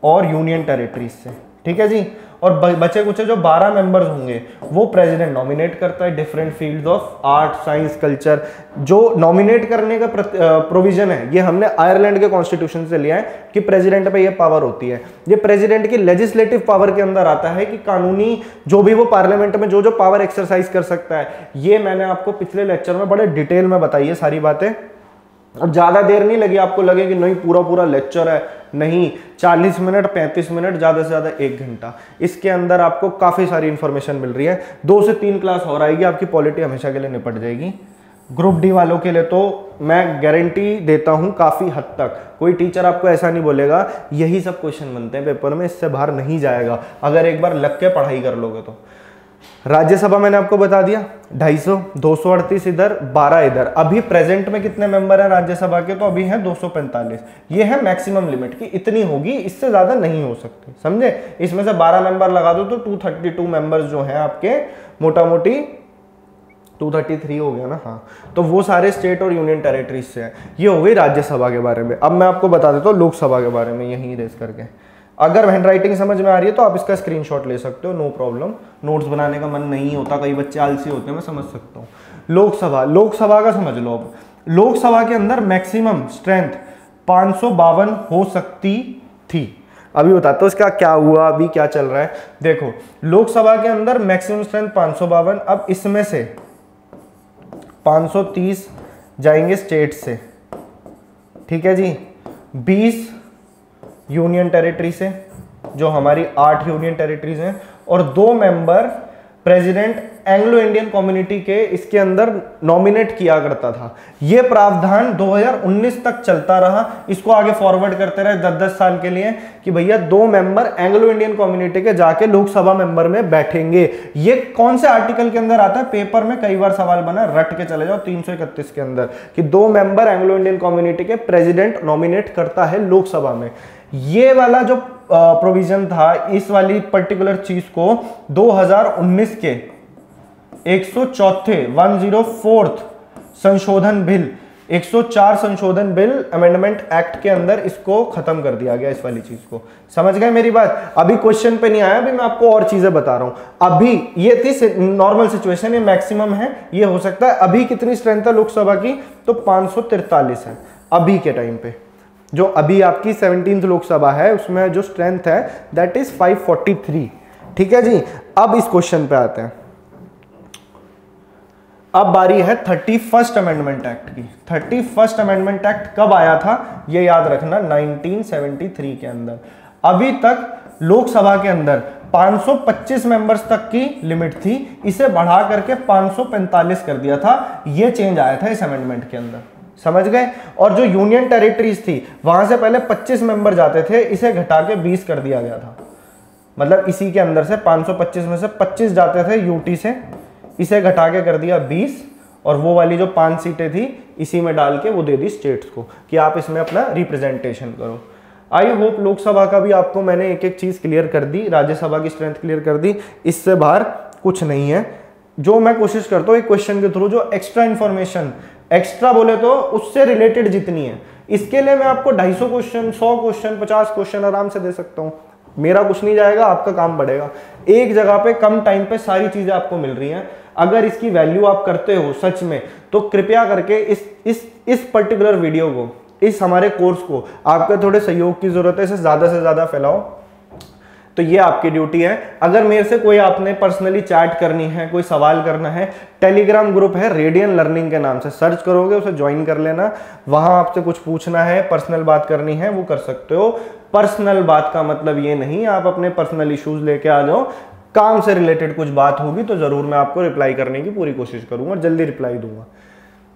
और यूनियन टेरिटरीज से, ठीक है जी। और बचे कुछ जो 12 मेंबर्स होंगे वो प्रेसिडेंट नॉमिनेट करता है। Different fields of art, science, culture. जो नॉमिनेट करने का प्रोविजन है ये हमने आयरलैंड के कॉन्स्टिट्यूशन से लिया है कि प्रेसिडेंट पे ये पावर होती है। ये प्रेसिडेंट की लेजिस्लेटिव पावर के अंदर आता है कि कानूनी जो भी वो पार्लियामेंट में जो पावर एक्सरसाइज कर सकता है। ये मैंने आपको पिछले लेक्चर में बड़े डिटेल में बताई है सारी बातें। अब ज्यादा देर नहीं लगी, आपको लगे कि नहीं पूरा पूरा लेक्चर है, नहीं 40 मिनट 35 मिनट, ज्यादा से ज्यादा 1 घंटा। इसके अंदर आपको काफी सारी इंफॉर्मेशन मिल रही है। 2 से 3 क्लास और आएगी, आपकी पॉलिटी हमेशा के लिए निपट जाएगी। ग्रुप डी वालों के लिए तो मैं गारंटी देता हूं काफी हद तक कोई टीचर आपको ऐसा नहीं बोलेगा यही सब क्वेश्चन बनते हैं पेपर में, इससे बाहर नहीं जाएगा अगर एक बार लग के पढ़ाई कर लोगे तो। राज्यसभा मैंने आपको बता दिया 250, 238 इधर, 12 इधर। अभी प्रेजेंट में कितने मेंबर हैं राज्यसभा के? तो अभी हैं 245। ये है मैक्सिमम लिमिट कि इतनी होगी, इससे ज्यादा नहीं हो सकते, समझे। इसमें से 12 मेंबर लगा दो तो 232 मेंबर्स जो हैं आपके, मोटा मोटी 233 हो गया ना, हाँ। तो वो सारे स्टेट और यूनियन टेरिटरीज से हैं। ये हो गई राज्यसभा के बारे में। अब मैं आपको बता देता हूँ लोकसभा के बारे में, यही रेस करके। अगर हैंडराइटिंग समझ में आ रही है तो आप इसका स्क्रीनशॉट ले सकते हो, नो प्रॉब्लम। नोट्स बनाने का मन नहीं होता, कई बच्चे आलसी होते हैं, मैं समझ सकता हूँ। लोकसभा का समझ लो। अब लोकसभा के अंदर मैक्सिमम स्ट्रेंथ 552 हो सकती थी। अभी बताता हूँ इसका क्या हुआ, अभी क्या चल रहा है। देखो लोकसभा के अंदर मैक्सिमम स्ट्रेंथ 552। अब इसमें से 530 जाएंगे स्टेट से, ठीक है जी। 20 यूनियन टेरिटरी से, जो हमारी 8 यूनियन टेरिटरीज हैं, और 2 member president Anglo Indian community के इसके अंदर नॉमिनेट किया करता था। यह प्रावधान 2019 तक चलता रहा। इसको आगे फॉरवर्ड करते रहे 10-10 साल के लिए कि भैया 2 मेंबर एंग्लो इंडियन कम्युनिटी के जाके लोकसभा मेंबर में बैठेंगे। ये कौन से आर्टिकल के अंदर आता है? पेपर में कई बार सवाल बना, रट के चले जाओ 331 के अंदर, कि 2 मेंबर एंग्लो इंडियन कम्युनिटी के प्रेसिडेंट नॉमिनेट करता है लोकसभा में। ये वाला जो प्रोविजन था, इस वाली पर्टिकुलर चीज को 2019 के 104 संशोधन बिल, 104 संशोधन बिल अमेंडमेंट एक्ट के अंदर इसको खत्म कर दिया गया, इस वाली चीज को। समझ गए मेरी बात? अभी क्वेश्चन पे नहीं आया, अभी मैं आपको और चीजें बता रहा हूं। अभी ये थी नॉर्मल सिचुएशन, ये मैक्सिमम है, ये हो सकता है। अभी कितनी स्ट्रेंथ है लोकसभा की? तो 543 है अभी के टाइम पे। जो अभी आपकी 17th लोकसभा है उसमें जो स्ट्रेंथ है दैट इज 543, ठीक है जी। अब इस क्वेश्चन पे आते हैं। अब बारी है 31st अमेंडमेंट एक्ट की। 31st अमेंडमेंट एक्ट कब आया था ये याद रखना, 1973 के अंदर। अभी तक लोकसभा के अंदर 525 मेंबर्स तक की लिमिट थी, इसे बढ़ा करके 545 कर दिया था। ये चेंज आया था इस अमेंडमेंट के अंदर, समझ गए। और जो यूनियन टेरिटरीज थी वहां से पहले 25 मेंबर जाते थे, इसे घटा के 20 कर दिया गया था। मतलब इसी के अंदर से 525 में से 25 जाते थे यूटी से, इसे घटा के कर दिया 20, और वो वाली जो 5 सीटें थी इसी में डाल के वो दे दी स्टेट्स को कि आप इसमें अपना रिप्रेजेंटेशन करो। आई होप लोकसभा का भी आपको मैंने एक एक चीज क्लियर कर दी, राज्यसभा की स्ट्रेंथ क्लियर कर दी, इससे बाहर कुछ नहीं है। जो मैं कोशिश करता हूँ एक क्वेश्चन के थ्रू जो एक्स्ट्रा इंफॉर्मेशन, एक्स्ट्रा बोले तो उससे रिलेटेड जितनी है, इसके लिए मैं आपको 250 क्वेश्चन, 100 क्वेश्चन, 50 क्वेश्चन आराम से दे सकता हूँ। मेरा कुछ नहीं जाएगा, आपका काम बढ़ेगा। एक जगह पे कम टाइम पे सारी चीजें आपको मिल रही हैं। अगर इसकी वैल्यू आप करते हो सच में, तो कृपया करके इस पर्टिकुलर वीडियो को, इस हमारे कोर्स को, आपके थोड़े सहयोग की जरूरत है, इसे ज्यादा से ज्यादा फैलाओ। तो ये आपकी ड्यूटी है। अगर मेरे से कोई आपने पर्सनली चैट करनी है, कोई सवाल करना है, टेलीग्राम ग्रुप है रेडियन लर्निंग के नाम से, सर्च करोगे, उसे ज्वाइन कर लेना। वहां आपसे कुछ पूछना है, पर्सनल बात करनी है, वो कर सकते हो। पर्सनल बात का मतलब ये नहीं आप अपने पर्सनल इश्यूज लेके आ जाओ, काम से रिलेटेड कुछ बात होगी तो जरूर मैं आपको रिप्लाई करने की पूरी कोशिश करूंगा, जल्दी रिप्लाई दूंगा।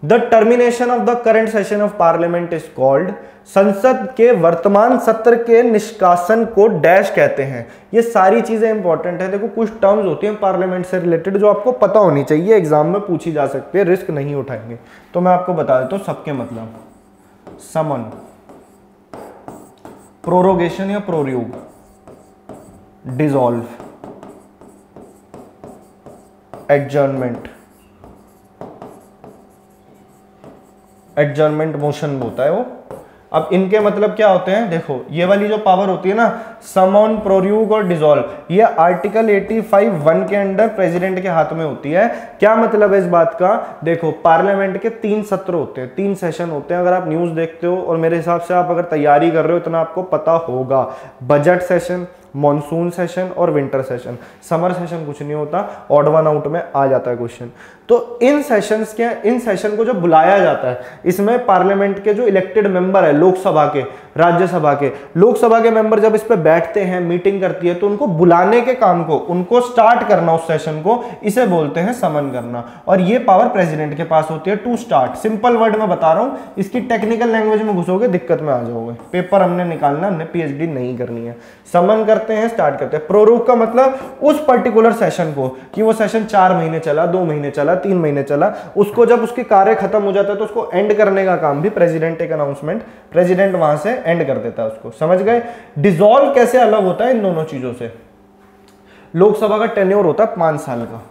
The termination of the current session of parliament is called, संसद के वर्तमान सत्र के निष्कासन को डैश कहते हैं। ये सारी चीजें इंपॉर्टेंट है। देखो कुछ टर्म्स होती हैं पार्लियामेंट से रिलेटेड जो आपको पता होनी चाहिए, एग्जाम में पूछी जा सकती है, रिस्क नहीं उठाएंगे। तो मैं आपको बता देता हूं सबके मतलब। समन, प्रोरोगेशन या प्रोर्यूग, डिसॉल्व, एडजर्नमेंट, एडजर्नमेंट मोशन होता है वो। अब इनके मतलब क्या होते हैं, देखो ये वाली जो पावर होती है ना, समन, प्रोर्यूग और डिसॉल्व, ये आर्टिकल 85(1) के अंडर प्रेसिडेंट के हाथ में होती है। क्या मतलब है इस बात का, देखो पार्लियामेंट के 3 सत्र होते हैं, 3 सेशन होते हैं। अगर आप न्यूज देखते हो और मेरे हिसाब से आप अगर तैयारी कर रहे हो इतना आपको पता होगा, बजट सेशन, मॉनसून सेशन और विंटर सेशन। समर सेशन कुछ नहीं होता, ऑड वन आउट में आ जाता है क्वेश्चन। तो इन सेशन को जो बुलाया जाता है, इसमें पार्लियामेंट के जो इलेक्टेड मेंबर है, लोकसभा के, राज्यसभा के, लोकसभा के मेंबर जब इस पे बैठते हैं, मीटिंग करती है, तो उनको बुलाने के काम को, उनको स्टार्ट करना उस सेशन को, इसे बोलते हैं समन करना। और ये पावर प्रेसिडेंट के पास होती है टू स्टार्ट। सिंपल वर्ड में बता रहा हूं, इसकी टेक्निकल लैंग्वेज में घुसोगे दिक्कत में आ जाओगे। पेपर हमने निकालना, हमने पीएचडी नहीं करनी है। समन करते हैं, स्टार्ट करते हैं। प्रोरोग का मतलब उस पर्टिकुलर सेशन को, कि वो सेशन 4 महीने चला, 2 महीने चला, 3 महीने चला, उसको जब उसके कार्य खत्म हो जाता है तो उसको एंड करने का काम भी प्रेसिडेंट, एक अनाउंसमेंट, प्रेसिडेंट वहां से एंड कर देता है उसको। समझ गए। डिसॉल्व कैसे अलग होता है इन दोनों चीजों से। लोकसभा का टेन्योर होता है 5 साल का,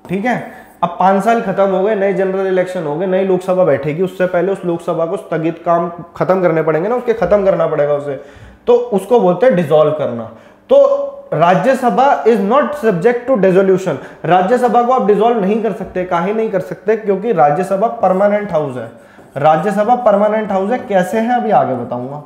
ठीक है। अब 5 साल खत्म हो गए, नए जनरल इलेक्शन हो गए, नई लोकसभा बैठेगी, उससे पहले उस लोकसभा को स्थगित काम खत्म करने पड़ेंगे ना, उसके खत्म करना पड़ेगा उसे, तो उसको बोलते हैं डिसॉल्व करना। तो Rajya Sabha is not subject to dissolution. Rajya Sabha को आप डिसॉल्व नहीं कर सकते। काहे नहीं कर सकते, क्योंकि राज्यसभा परमानेंट हाउस है। राज्यसभा परमानेंट हाउस है। कैसे है अभी आगे बताऊंगा,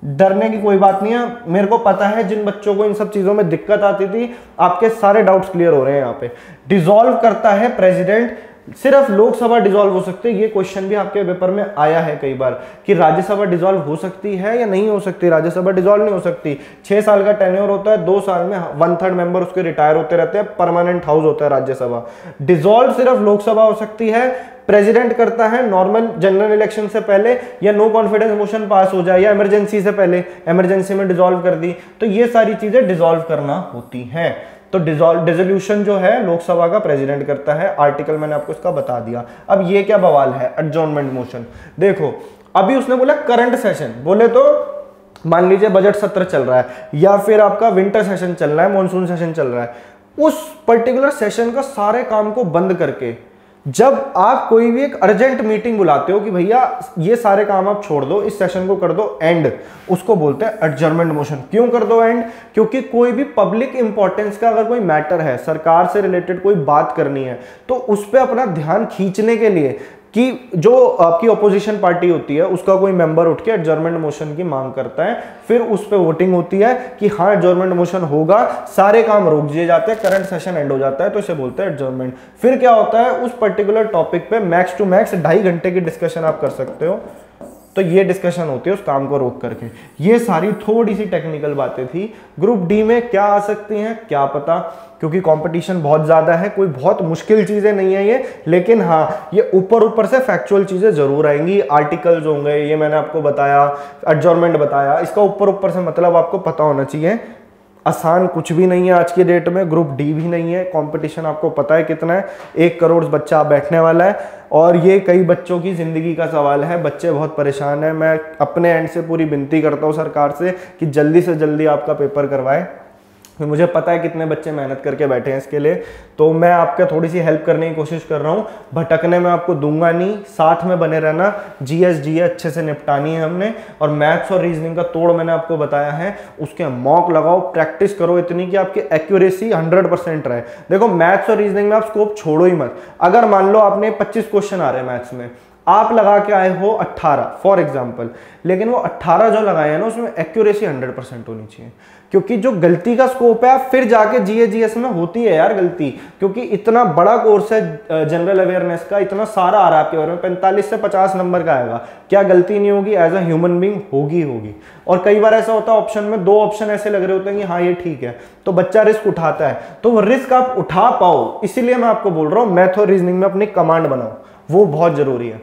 डरने की कोई बात नहीं है। मेरे को पता है जिन बच्चों को इन सब चीजों में दिक्कत आती थी, आपके सारे डाउट्स क्लियर हो रहे हैं यहाँ पे। डिसॉल्व करता है प्रेसिडेंट, सिर्फ लोकसभा डिसॉल्व हो सकती है। ये क्वेश्चन भी आपके पेपर में आया है कई बार कि राज्यसभा डिसॉल्व हो सकती है या नहीं हो सकती। राज्यसभा डिसॉल्व नहीं हो सकती। 6 साल का टेन्योर होता है, 2 साल में 1/3 मेंबर उसके रिटायर होते रहते हैं, परमानेंट हाउस होता है राज्यसभा। डिसॉल्व सिर्फ लोकसभा हो सकती है, प्रेसिडेंट करता है नॉर्मल जनरल इलेक्शन से पहले, या नो कॉन्फिडेंस मोशन पास हो जाए, या इमरजेंसी से पहले, इमरजेंसी में डिसॉल्व कर दी, तो ये सारी चीजें डिसॉल्व करना होती हैं। तो डिसोल्यूशन जो है लोकसभा का प्रेसिडेंट करता है। आर्टिकल मैंने आपको इसका बता दिया। अब ये क्या बवाल है, एडजॉर्नमेंट मोशन। देखो अभी उसने बोला करंट सेशन, बोले तो मान लीजिए बजट सत्र चल रहा है, या फिर आपका विंटर सेशन चल रहा है, मॉनसून सेशन चल रहा है, उस पर्टिकुलर सेशन का सारे काम को बंद करके जब आप कोई भी एक अर्जेंट मीटिंग बुलाते हो कि भैया ये सारे काम आप छोड़ दो, इस सेशन को कर दो एंड, उसको बोलते हैं एडजर्नमेंट मोशन। क्यों कर दो एंड, क्योंकि कोई भी पब्लिक इंपॉर्टेंस का अगर कोई मैटर है, सरकार से रिलेटेड कोई बात करनी है, तो उस पर अपना ध्यान खींचने के लिए कि जो आपकी ऑपोजिशन पार्टी होती है उसका कोई मेंबर उठ के एडजर्नमेंट मोशन की मांग करता है, फिर उस पर वोटिंग होती है कि हाँ एडजर्नमेंट मोशन होगा, सारे काम रोक दिए जाते हैं, करंट सेशन एंड हो जाता है, तो इसे बोलते हैं एडजर्नमेंट। फिर क्या होता है, उस पर्टिकुलर टॉपिक पे मैक्स टू मैक्स 2.5 घंटे की डिस्कशन आप कर सकते हो, तो ये डिस्कशन होती है उस काम को रोक करके। ये सारी थोड़ी सी टेक्निकल बातें थी। ग्रुप डी में क्या आ सकती हैं क्या पता, क्योंकि कंपटीशन बहुत ज्यादा है, कोई बहुत मुश्किल चीजें नहीं है ये, लेकिन हाँ ये ऊपर ऊपर से फैक्चुअल चीजें जरूर आएंगी। आर्टिकल्स होंगे, ये मैंने आपको बताया, एडजॉर्नमेंट बताया, इसका ऊपर ऊपर से मतलब आपको पता होना चाहिए। आसान कुछ भी नहीं है आज की डेट में, ग्रुप डी भी नहीं है। कंपटीशन आपको पता है कितना है, 1 करोड़ बच्चा बैठने वाला है, और ये कई बच्चों की जिंदगी का सवाल है, बच्चे बहुत परेशान हैं। मैं अपने एंड से पूरी विनती करता हूँ सरकार से कि जल्दी से जल्दी आपका पेपर करवाएं, तो मुझे पता है कितने बच्चे मेहनत करके बैठे हैं इसके लिए, तो मैं आपके थोड़ी सी हेल्प करने की कोशिश कर रहा हूँ। भटकने में आपको दूंगा नहीं, साथ में बने रहना। जीएस जीए अच्छे से निपटानी है हमने, और मैथ्स और रीजनिंग का तोड़ मैंने आपको बताया है, उसके मॉक लगाओ, प्रैक्टिस करो इतनी कि आपकी एक्यूरेसी 100% रहे। देखो मैथ्स और रीजनिंग में आप स्कोप छोड़ो ही मत। अगर मान लो आपने 25 क्वेश्चन आ रहे हैं मैथ्स में, आप लगा के आए हो 18 फॉर एग्जाम्पल, लेकिन वो 18 जो लगाए हैं ना उसमें एक्यूरेसी 100% होनी चाहिए, क्योंकि जो गलती का स्कोप है फिर जाके जीए जीएस में होती है यार गलती, क्योंकि इतना बड़ा कोर्स है जनरल अवेयरनेस का, इतना सारा आ रहा है आपके बारे में, 45 से 50 नंबर का आएगा, क्या गलती नहीं होगी? एज अ ह्यूमन बीइंग होगी। और कई बार ऐसा होता है ऑप्शन में 2 ऑप्शन ऐसे लग रहे होते हैं कि हाँ ये ठीक है, तो बच्चा रिस्क उठाता है, तो वो रिस्क आप उठा पाओ, इसीलिए मैं आपको बोल रहा हूँ मैथ और रीजनिंग में अपनी कमांड बनाओ, वो बहुत जरूरी है।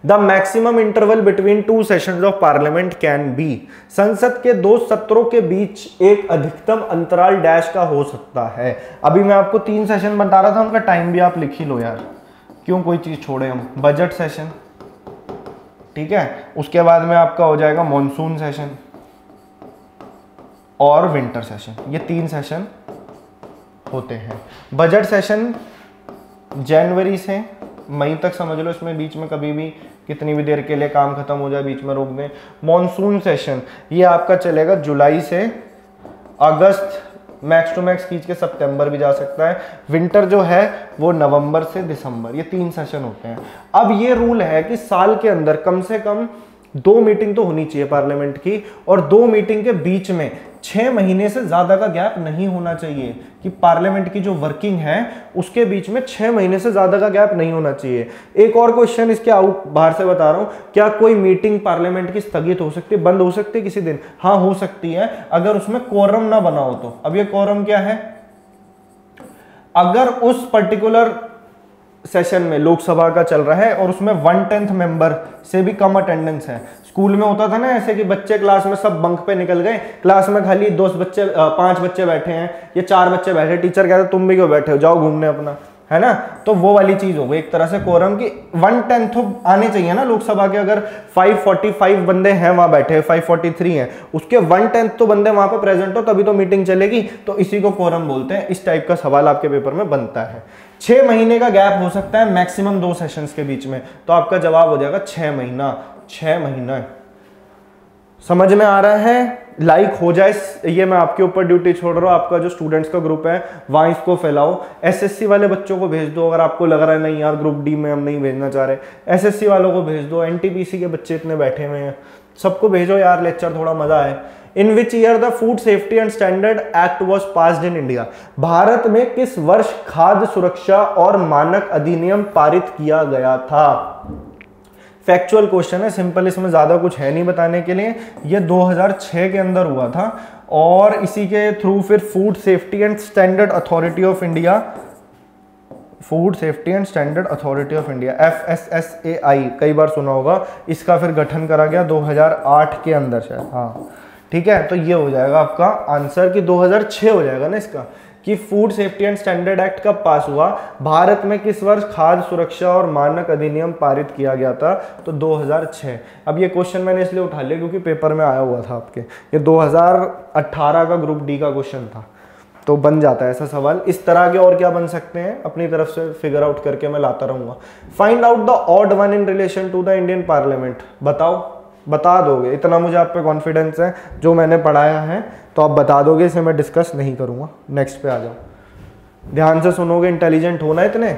The maximum interval between 2 sessions of parliament can be, संसद के 2 सत्रों के बीच एक अधिकतम अंतराल डैश का हो सकता है। अभी मैं आपको 3 सेशन बता रहा था, उनका टाइम भी आप लिख ही लो यार, क्यों कोई चीज छोड़े हम। बजट सेशन, ठीक है, उसके बाद में आपका हो जाएगा मॉनसून सेशन और विंटर सेशन, ये 3 सेशन होते हैं। बजट सेशन जनवरी से मई तक समझ लो, इसमें बीच में कभी भी कितनी भी देर के लिए काम खत्म हो जाए बीच में रोक दें। मॉनसून सेशन ये आपका चलेगा जुलाई से अगस्त, मैक्स टू मैक्स खींच के सितंबर भी जा सकता है। विंटर जो है वो नवंबर से दिसंबर, ये 3 सेशन होते हैं। अब ये रूल है कि साल के अंदर कम से कम 2 मीटिंग तो होनी चाहिए पार्लियामेंट की, और 2 मीटिंग के बीच में 6 महीने से ज्यादा का गैप नहीं होना चाहिए, कि पार्लियामेंट की जो वर्किंग है उसके बीच में 6 महीने से ज्यादा का गैप नहीं होना चाहिए। एक और क्वेश्चन इसके आउट बाहर से बता रहा हूं, क्या कोई मीटिंग पार्लियामेंट की स्थगित हो सकती है, बंद हो सकती है किसी दिन? हाँ हो सकती है, अगर उसमें कोरम ना बना हो तो। अब ये कोरम क्या है? अगर उस पर्टिकुलर सेशन में लोकसभा का चल रहा है और उसमें 1/10 मेंबर से भी कम अटेंडेंस है। स्कूल में होता था ना ऐसे कि बच्चे क्लास में सब बंक पे निकल गए, क्लास में खाली 5 बच्चे बैठे हैं या 4 बच्चे बैठे, टीचर कहते तुम भी क्यों बैठे हो, जाओ घूमने अपना, है ना। तो वो वाली चीज हो गई एक तरह से कोरम की। 1/10 तो आने चाहिए ना लोकसभा के, अगर 545 बंदे हैं वहां बैठे, 543 हैं, उसके 1/10 तो बंदे वहां पे प्रेजेंट हो तभी तो मीटिंग चलेगी, तो इसी को कोरम बोलते हैं। इस टाइप का सवाल आपके पेपर में बनता है। 6 महीने का गैप हो सकता है मैक्सिमम 2 सेशंस के बीच में, तो आपका जवाब हो जाएगा 6 महीना। 6 महीना समझ में आ रहा है? लाइक हो जाए, ये मैं आपके ऊपर ड्यूटी छोड़ रहा हूँ। आपका जो स्टूडेंट्स का ग्रुप है वहाँ इसको फैलाओ, एसएससी वाले बच्चों को भेज दो, अगर आपको लग रहा है नहीं यार ग्रुप डी में हम नहीं भेजना चाह रहे, एसएससी वालों को भेज दो, एनटीपीसी के बच्चे इतने बैठे हुए हैं, सबको भेजो यार, लेक्चर थोड़ा मजा आए। In which year the food safety and standard act was passed in India, Bharat में किस वर्ष खाद्य सुरक्षा और मानक अधिनियम पारित किया गया था? फैक्चुअल क्वेश्चन है, सिंपल, इसमें ज्यादा कुछ है नहीं बताने के लिए। ये 2006 के अंदर हुआ था, और इसी के थ्रू फिर food safety and standard authority of India, food safety and standard authority of India FSSAI, कई बार सुना होगा, इसका फिर गठन करा गया 2008 के अंदर शायद। हाँ ठीक है, तो ये हो जाएगा आपका आंसर कि 2006 हो जाएगा ना इसका, कि food safety and standard act कब पास हुआ, भारत में किस वर्ष खाद्य सुरक्षा और मानक अधिनियम पारित किया गया था, तो 2006। अब ये क्वेश्चन मैंने इसलिए उठा लिया क्योंकि पेपर में आया हुआ था आपके, ये 2018 का ग्रुप डी का क्वेश्चन था, तो बन जाता है ऐसा सवाल। इस तरह के और क्या बन सकते हैं अपनी तरफ से फिगर आउट करके मैं लाता रहूंगा। Find out the odd one in relation to the Indian parliament, बताओ, बता दोगे, इतना मुझे आप पे कॉन्फिडेंस है, जो मैंने पढ़ाया है तो आप बता दोगे, इसे मैं डिस्कस नहीं करूंगा। नेक्स्ट पे आ जाओ, ध्यान से सुनोगे, इंटेलिजेंट होना इतने।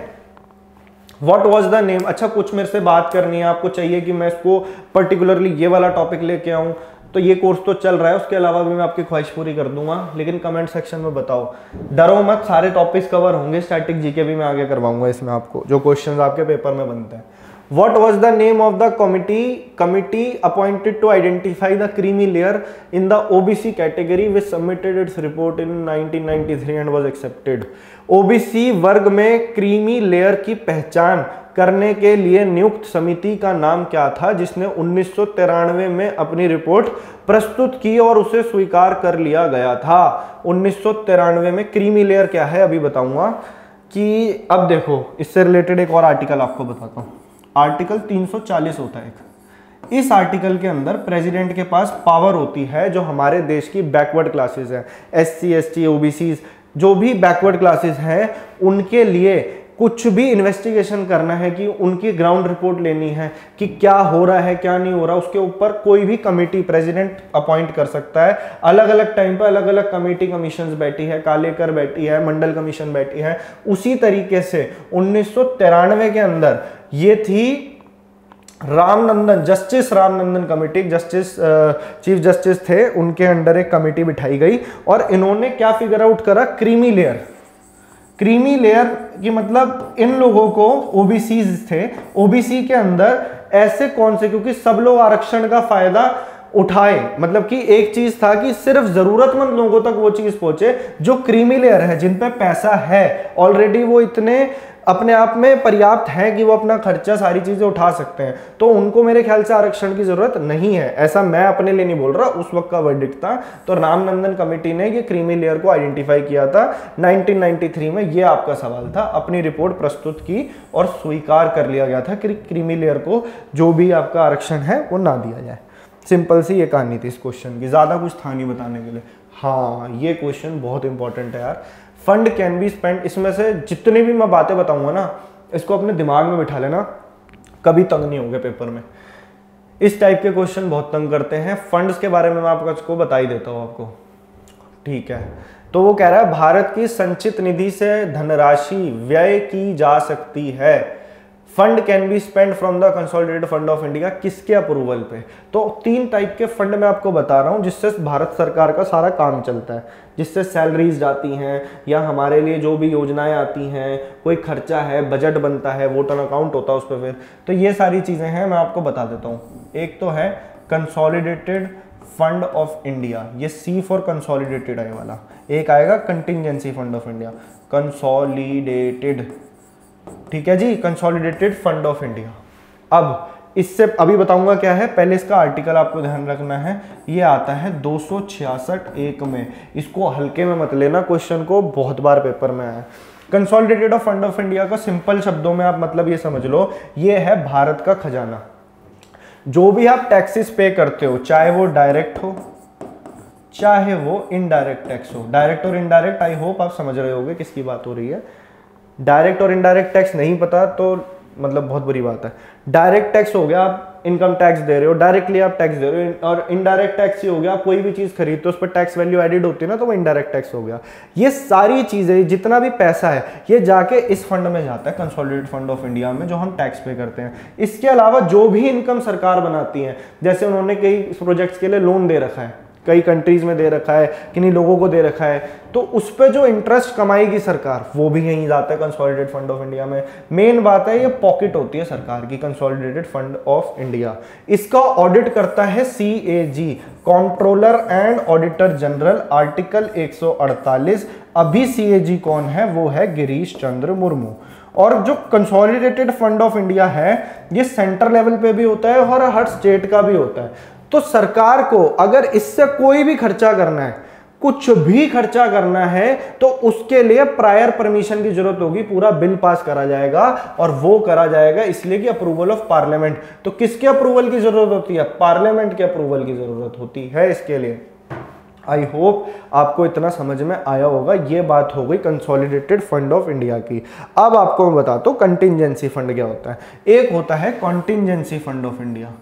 What was the name. अच्छा, कुछ मेरे से बात करनी है, आपको चाहिए कि मैं इसको पर्टिकुलरली ये वाला टॉपिक लेके आऊं, तो ये कोर्स तो चल रहा है, उसके अलावा भी मैं आपकी ख्वाहिश पूरी कर दूंगा, लेकिन कमेंट सेक्शन में बताओ। डरो मत, सारे टॉपिक्स कवर होंगे, स्टैटिक जीके भी मैं आगे करवाऊंगा इसमें आपको, जो क्वेश्चंस आपके पेपर में बनते हैं। What was the name of the committee appointed to identify the creamy layer in the OBC category which submitted its report in 1993 and was accepted? OBC वर्ग में क्रीमी लेयर की पहचान करने के लिए नियुक्त समिति का नाम क्या था जिसने 1993 में अपनी रिपोर्ट प्रस्तुत की और उसे स्वीकार कर लिया गया था? 1993 में क्रीमी लेयर क्या है अभी बताऊंगा। कि अब देखो, इससे रिलेटेड एक और आर्टिकल आपको बताता हूँ। आर्टिकल 340 होता है एक। इस आर्टिकल के अंदर प्रेसिडेंट के पास पावर होती है जो हमारे देश की बैकवर्ड क्लासेस हैं, SC ST OBC, जो भी बैकवर्ड क्लासेस हैं, उनके लिए कुछ भी इन्वेस्टिगेशन करना है, कि उनकी ग्राउंड रिपोर्ट लेनी है कि क्या हो रहा है क्या नहीं हो रहा, उसके ऊपर कोई भी कमेटी प्रेसिडेंट अपॉइंट कर सकता है। अलग अलग टाइम पर अलग अलग कमेटी कमीशंस बैठी है, कालेकर बैठी है, मंडल कमीशन बैठी है। उसी तरीके से 1993 के अंदर ये थी Ramnandan, justice Ramnandan committee, justice chief justice थे, उनके अंडर एक कमेटी बिठाई गई और इन्होंने क्या फिगर आउट करा? Creamy layer. क्रीमी लेयर की मतलब इन लोगों को, ओबीसी थे, ओबीसी के अंदर ऐसे कौन से, क्योंकि सब लोग आरक्षण का फायदा उठाए, मतलब कि एक चीज था कि सिर्फ जरूरतमंद लोगों तक वो चीज पहुंचे जो क्रीमी लेयर है, जिन पे पैसा है ऑलरेडी, वो इतने अपने आप में पर्याप्त है कि वो अपना खर्चा सारी चीजें उठा सकते हैं, तो उनको मेरे ख्याल से आरक्षण की जरूरत नहीं है। ऐसा मैं अपने लिए नहीं बोल रहा, उस वक्त का वर्डिक्ट था। तो रामनंदन कमेटी ने ये क्रीमी लेयर को आइडेंटिफाई किया था 1993 में। ये आपका सवाल था, अपनी रिपोर्ट प्रस्तुत की और स्वीकार कर लिया गया था कि क्रीमी लेयर को जो भी आपका आरक्षण है वो ना दिया जाए। सिंपल सी ये कहानी थी इस क्वेश्चन की, ज्यादा कुछ था नहीं बताने के लिए। हाँ, ये क्वेश्चन बहुत इंपॉर्टेंट है यार। फंड कैन बी स्पेंड, इसमें से जितनी भी मैं बातें बताऊंगा ना, इसको अपने दिमाग में बिठा लेना, कभी तंग नहीं होंगे पेपर में। इस टाइप के क्वेश्चन बहुत तंग करते हैं। फंड्स के बारे में मैं आपको बता ही देता हूं आपको, ठीक है। तो वो कह रहा है भारत की संचित निधि से धनराशि व्यय की जा सकती है। Fund can be spend from the consolidated fund of India, किसके अप्रूवल पे? तो 3 टाइप के फंड मैं आपको बता रहा हूं जिससे भारत सरकार का सारा काम चलता है, जिससे सैलरीज जाती हैं या हमारे लिए जो भी योजनाएं आती हैं, कोई खर्चा है, बजट बनता है, वोटर अकाउंट होता है उस पर फिर, तो ये सारी चीजें हैं, मैं आपको बता देता हूँ। एक तो है कंसोलिडेटेड फंड ऑफ इंडिया, ये C फॉर कंसोलिडेटेड है वाला। एक आएगा contingency fund of India, consolidated, ठीक है जी, कंसोलिडेटेड फंड ऑफ इंडिया। अब इससे अभी बताऊंगा क्या है, पहले इसका आर्टिकल आपको ध्यान रखना है। ये आता है 266(1) में, इसको हल्के में मत लेना, क्वेश्चन को बहुत बार पेपर में आया। Consolidated of fund of India का सिंपल शब्दों में आप मतलब ये समझ लो, ये है भारत का खजाना। जो भी आप टैक्सेस पे करते हो, चाहे वो डायरेक्ट हो चाहे वो इनडायरेक्ट टैक्स हो, डायरेक्ट और इनडायरेक्ट, आई होप आप समझ रहे होगे किसकी बात हो रही है। डायरेक्ट और इनडायरेक्ट टैक्स नहीं पता तो मतलब बहुत बुरी बात है। डायरेक्ट टैक्स हो गया, आप इनकम टैक्स दे रहे हो, डायरेक्टली आप टैक्स दे रहे हो, और इनडायरेक्ट टैक्स ही हो गया, आप कोई भी चीज खरीदते हो उस पर टैक्स वैल्यू एडिड होती है ना, तो वो इनडायरेक्ट टैक्स हो गया। ये सारी चीजें, जितना भी पैसा है, ये जाके इस फंड में जाता है, कंसोलिडेटेड फंड ऑफ इंडिया में, जो हम टैक्स पे करते हैं। इसके अलावा जो भी इनकम सरकार बनाती है, जैसे उन्होंने कई प्रोजेक्ट्स के लिए लोन दे रखा है, कई कंट्रीज में दे रखा है, किन्हीं लोगों को दे रखा है, तो उस पर जो इंटरेस्ट कमाएगी सरकार, वो भी यहीं जाता है कंसोलिडेटेड फंड ऑफ इंडिया में। मेन बात है, ये पॉकेट होती है सरकार की, कंसोलिडेटेड फंड ऑफ इंडिया। इसका ऑडिट करता है CAG, controller and auditor general, article 148। अभी CAG कौन है? वो है गिरीश चंद्र मुर्मू। और जो कंसोलिडेटेड फंड ऑफ इंडिया है, ये सेंटर लेवल पे भी होता है और हर स्टेट का भी होता है। तो सरकार को अगर इससे कोई भी खर्चा करना है, कुछ भी खर्चा करना है, तो उसके लिए प्रायर परमिशन की जरूरत होगी, पूरा बिल पास करा जाएगा, और वो करा जाएगा इसलिए कि अप्रूवल ऑफ पार्लियामेंट। तो किसके अप्रूवल की जरूरत होती है? पार्लियामेंट के अप्रूवल की जरूरत होती है इसके लिए। आई होप आपको इतना समझ में आया होगा। ये बात हो गई कंसोलिडेटेड फंड ऑफ इंडिया की। अब आपको मैं बताता हूं कंटिंजेंसी फंड क्या होता है। एक होता है कॉन्टिंजेंसी फंड ऑफ इंडिया।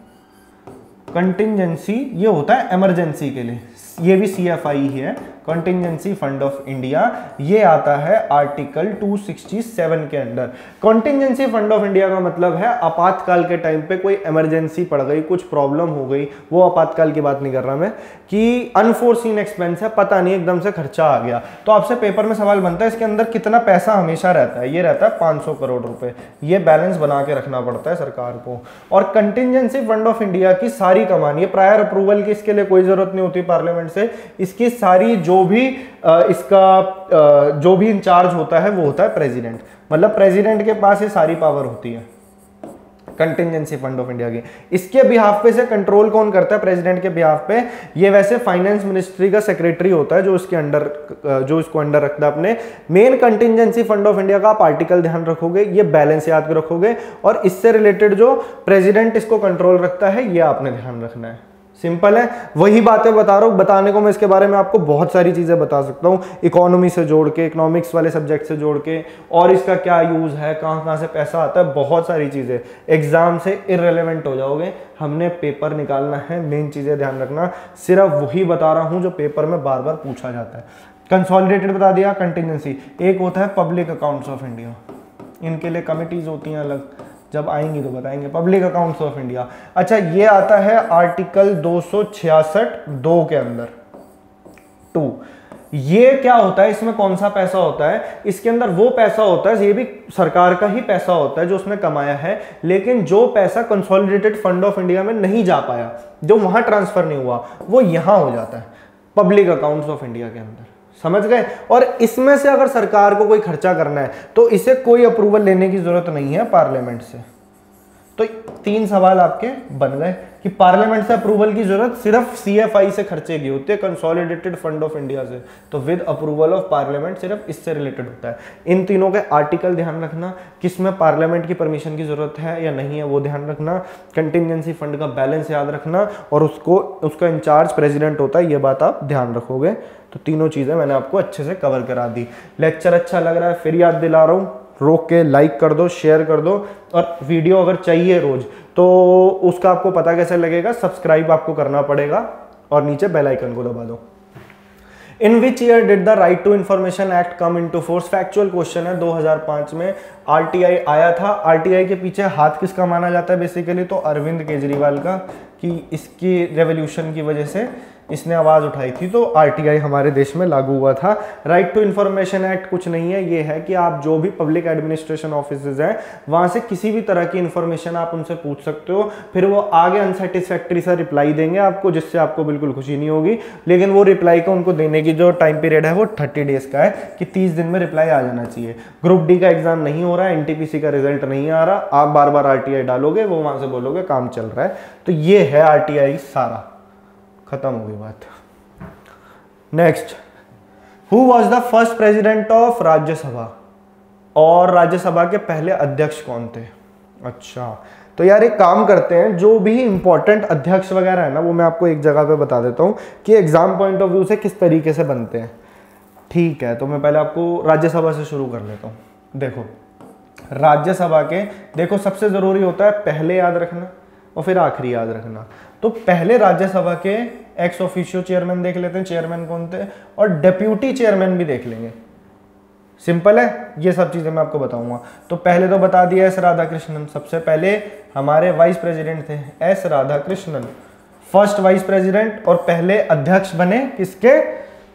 कंटिंजेंसी ये होता है इमरजेंसी के लिए, ये भी CFI ही है, कॉन्टिंजेंसी फंड ऑफ इंडिया, ये आता है आर्टिकल 267 के अंडर। कॉन्टिंजेंसी फंड ऑफ इंडिया का मतलब है आपातकाल के टाइम पे कोई इमरजेंसी पड़ गई, कुछ प्रॉब्लम हो गई, वो आपातकाल की बात नहीं कर रहा मैं, कि अनफोर्सीन एक्सपेंस है, पता नहीं एकदम से खर्चा आ गया, तो आपसे पेपर में सवाल बनता है इसके अंदर कितना पैसा हमेशा रहता है, ये रहता है 500 करोड़ रुपए, ये बैलेंस बना के रखना पड़ता है सरकार को। और कंटिंजेंसी फंड ऑफ इंडिया की सारी कमान, ये प्रायर अप्रूवल की इसके लिए कोई जरूरत नहीं होती पार्लियामेंट से, इसकी सारी जो भी जो भी इंचार्ज होता है वो होता है प्रेसिडेंट, मतलब प्रेसिडेंट के पास ये सारी पावर होती है कंटिंजेंसी फंड ऑफ इंडिया की। इसके बिहाफ पे से कंट्रोल कौन करता है प्रेसिडेंट के बिहाफ पे, ये वैसे फाइनेंस मिनिस्ट्री का सेक्रेटरी होता है जो इसके अंडर जो इसको अंडर रखता है अपने। Main contingency fund of India का आप आर्टिकल ध्यान रखोगे, ये बैलेंस याद रखोगे, और इससे रिलेटेड जो प्रेसिडेंट इसको कंट्रोल रखता है ये आपने ध्यान रखना है। सिंपल है, वही बातें बता रहा हूँ, बताने को मैं इसके बारे में आपको बहुत सारी चीज़ें बता सकता हूँ, इकोनॉमी से जोड़ के, इकोनॉमिक्स वाले सब्जेक्ट से जोड़ के, और इसका क्या यूज़ है, कहाँ कहाँ से पैसा आता है, बहुत सारी चीज़ें। एग्जाम से इररिलेवेंट हो जाओगे, हमने पेपर निकालना है, मेन चीज़ें ध्यान रखना, सिर्फ वही बता रहा हूँ जो पेपर में बार बार पूछा जाता है। कंसोलिडेटेड बता दिया, कंटिजेंसी, एक होता है पब्लिक अकाउंट्स ऑफ इंडिया, इनके लिए कमिटीज होती हैं अलग, जब आएंगी तो बताएंगे, पब्लिक अकाउंट्स ऑफ इंडिया। अच्छा, ये आता है आर्टिकल 266(2) के अंदर 2। ये क्या होता है, इसमें कौन सा पैसा होता है, इसके अंदर वो पैसा होता है, ये भी सरकार का ही पैसा होता है जो उसने कमाया है, लेकिन जो पैसा कंसोलिडेटेड फंड ऑफ इंडिया में नहीं जा पाया, जो वहां ट्रांसफर नहीं हुआ, वो यहां हो जाता है पब्लिक अकाउंट्स ऑफ इंडिया के अंदर, समझ गए। और इसमें से अगर सरकार को कोई खर्चा करना है तो इसे कोई अप्रूवल लेने की जरूरत नहीं है पार्लियामेंट से। तो 3 सवाल आपके बन गए कि पार्लियामेंट से अप्रूवल की जरूरत सिर्फ CFI से खर्चे की होती है, कंसोलिडेटेड फंड ऑफ इंडिया से, तो विद अप्रूवल ऑफ पार्लियामेंट सिर्फ इससे रिलेटेड होता है। इन तीनों के आर्टिकल ध्यान रखना, किसमें पार्लियामेंट की परमिशन की जरूरत है या नहीं है वो ध्यान रखना, कंटिजेंसी फंड का बैलेंस याद रखना, और उसका इंचार्ज प्रेसिडेंट होता है, ये बात आप ध्यान रखोगे। तो तीनों चीजें मैंने आपको अच्छे से कवर करा दी। लेक्चर अच्छा लग रहा है, फिर याद दिला रहा हूँ, रोक के लाइक कर दो, शेयर कर दो, और वीडियो अगर चाहिए रोज तो उसका आपको पता कैसे लगेगा, सब्सक्राइब आपको करना पड़ेगा और नीचे बेल आइकन को दबा दो। In which year did the right to information act come into force, factual question है, 2005 में RTI आया था। RTI के पीछे हाथ किसका माना जाता है बेसिकली, तो अरविंद केजरीवाल का, कि इसकी रेवोल्यूशन की वजह से इसने आवाज़ उठाई थी तो RTI हमारे देश में लागू हुआ था। राइट टू इन्फॉर्मेशन एक्ट कुछ नहीं है, ये है कि आप जो भी पब्लिक एडमिनिस्ट्रेशन ऑफिसेज हैं वहाँ से किसी भी तरह की इन्फॉर्मेशन आप उनसे पूछ सकते हो, फिर वो आगे अनसेटिस्फैक्ट्री सा रिप्लाई देंगे आपको, जिससे आपको बिल्कुल खुशी नहीं होगी, लेकिन वो रिप्लाई को उनको देने की जो टाइम पीरियड है वो 30 डेज का है, कि 30 दिन में रिप्लाई आ जाना चाहिए। ग्रुप डी का एग्जाम नहीं हो रहा है, NTPC का रिजल्ट नहीं आ रहा, आप बार बार RTI डालोगे, वो वहाँ से बोलोगे काम चल रहा है, तो ये है RTI, सारा खत्म हो गई बात। Next, who was the first president of Rajya Sabha, और राज्यसभा के पहले अध्यक्ष कौन थे। अच्छा, तो यार एक काम करते हैं, जो भी इंपॉर्टेंट अध्यक्ष वगैरह है ना वो मैं आपको एक जगह पे बता देता हूँ कि एग्जाम पॉइंट ऑफ व्यू से किस तरीके से बनते हैं। ठीक है, तो मैं पहले आपको राज्यसभा से शुरू कर लेता हूँ। देखो राज्यसभा के, देखो सबसे जरूरी होता है पहले याद रखना और फिर आखिरी याद रखना। तो पहले राज्यसभा के एक्स ऑफिशियो चेयरमैन देख लेते हैं, चेयरमैन कौन थे, और डेप्यूटी चेयरमैन भी देख लेंगे। सिंपल है, ये सब चीजें मैं आपको बताऊंगा। तो पहले तो बता दिया S राधाकृष्णन, सबसे पहले हमारे वाइस प्रेसिडेंट थे S Radhakrishnan, first vice president, और पहले अध्यक्ष बने किसके,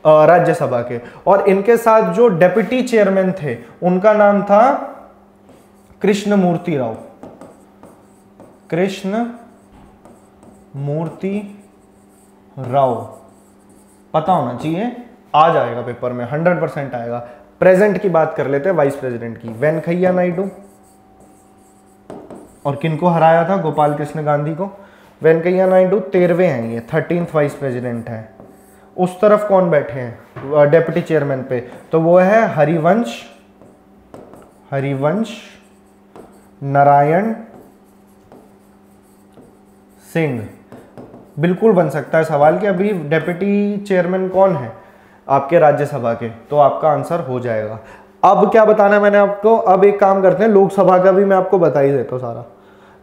राज्यसभा के। और इनके साथ जो डेप्यूटी चेयरमैन थे उनका नाम था कृष्णमूर्ति राव, कृष्ण मूर्ति राव, पता होना चाहिए, आ जाएगा पेपर में 100% आएगा। प्रेजेंट की बात कर लेते हैं वाइस प्रेसिडेंट की, वेंकैया नायडू, और किनको हराया था, गोपाल कृष्ण गांधी को। वेंकैया नायडू 13वें हैं, ये 13th वाइस प्रेसिडेंट हैं। उस तरफ कौन बैठे हैं डेप्यूटी चेयरमैन पे, तो वो है हरिवंश नारायण सिंह। बिल्कुल बन सकता है सवाल कि अभी डेप्यूटी चेयरमैन कौन है आपके राज्यसभा के, तो आपका आंसर हो जाएगा। अब क्या बताना है मैंने आपको, अब एक काम करते हैं, लोकसभा का भी मैं आपको बता ही देता हूँ सारा,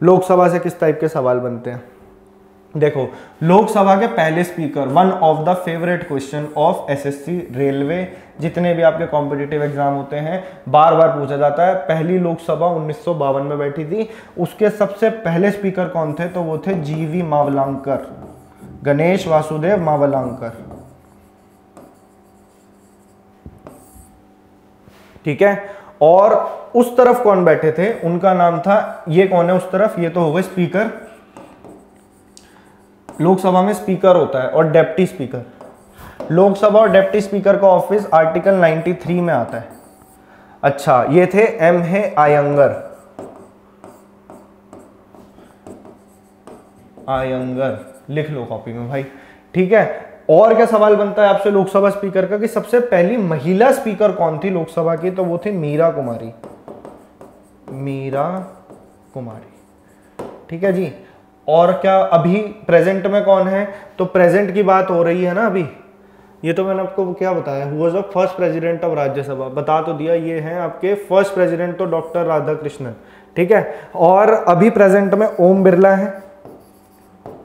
लोकसभा से किस टाइप के सवाल बनते हैं। देखो, लोकसभा के पहले speaker, one of the favourite question of SSC railway, जितने भी आपके कॉम्पिटिटिव एग्जाम होते हैं बार बार पूछा जाता है। पहली लोकसभा 1952 में बैठी थी, उसके सबसे पहले स्पीकर कौन थे? तो वो थे जीवी मावलांकर, गणेश वासुदेव मावलांकर। ठीक है, और उस तरफ कौन बैठे थे? उनका नाम था, ये कौन है उस तरफ? ये तो हो गए स्पीकर। लोकसभा में स्पीकर होता है और डेप्टी स्पीकर। लोकसभा और डेप्टी स्पीकर का ऑफिस आर्टिकल 93 में आता है। अच्छा, ये थे एम है आयंगर। आयंगर लिख लो कॉपी में भाई। ठीक है, और क्या सवाल बनता है आपसे लोकसभा स्पीकर का कि सबसे पहली महिला स्पीकर कौन थी लोकसभा की? तो वो थी मीरा कुमारी। मीरा कुमारी। ठीक है जी। और क्या अभी प्रेजेंट में कौन है? तो प्रेजेंट की बात हो रही है ना अभी। ये तो मैंने आपको क्या बताया, who was the first president of Rajya Sabha, बता तो दिया। ये हैं आपके फर्स्ट प्रेसिडेंट तो डॉक्टर राधाकृष्णन। ठीक है, और अभी प्रेजेंट में ओम बिरला है,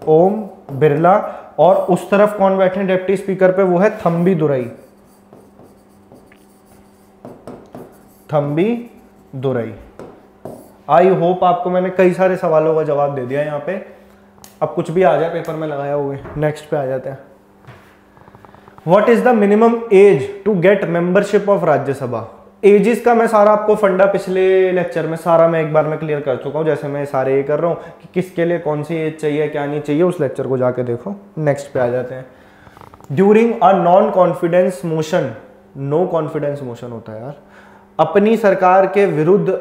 ओम बिरला। और उस तरफ कौन बैठे हैं डिप्टी स्पीकर पे? वो है थम्बी दुरई। थम्बी दुरई। आई होप आपको मैंने कई सारे सवालों का जवाब दे दिया यहाँ पे। अब कुछ भी आ जाए पेपर में लगाया हुए। नेक्स्ट पे आ जाते हैं। What is the minimum age to get membership of Rajya Sabha? Ages का मैं सारा आपको फंडा पिछले लेक्चर में सारा मैं एक बार में क्लियर कर चुका हूँ, जैसे मैं सारे ये कर रहा हूँ कि किसके लिए कौन सी एज चाहिए क्या नहीं चाहिए, उस लेक्चर को जाके देखो। नेक्स्ट पे आ जाते हैं। During a non confidence motion, no confidence motion होता है यार, अपनी सरकार के विरुद्ध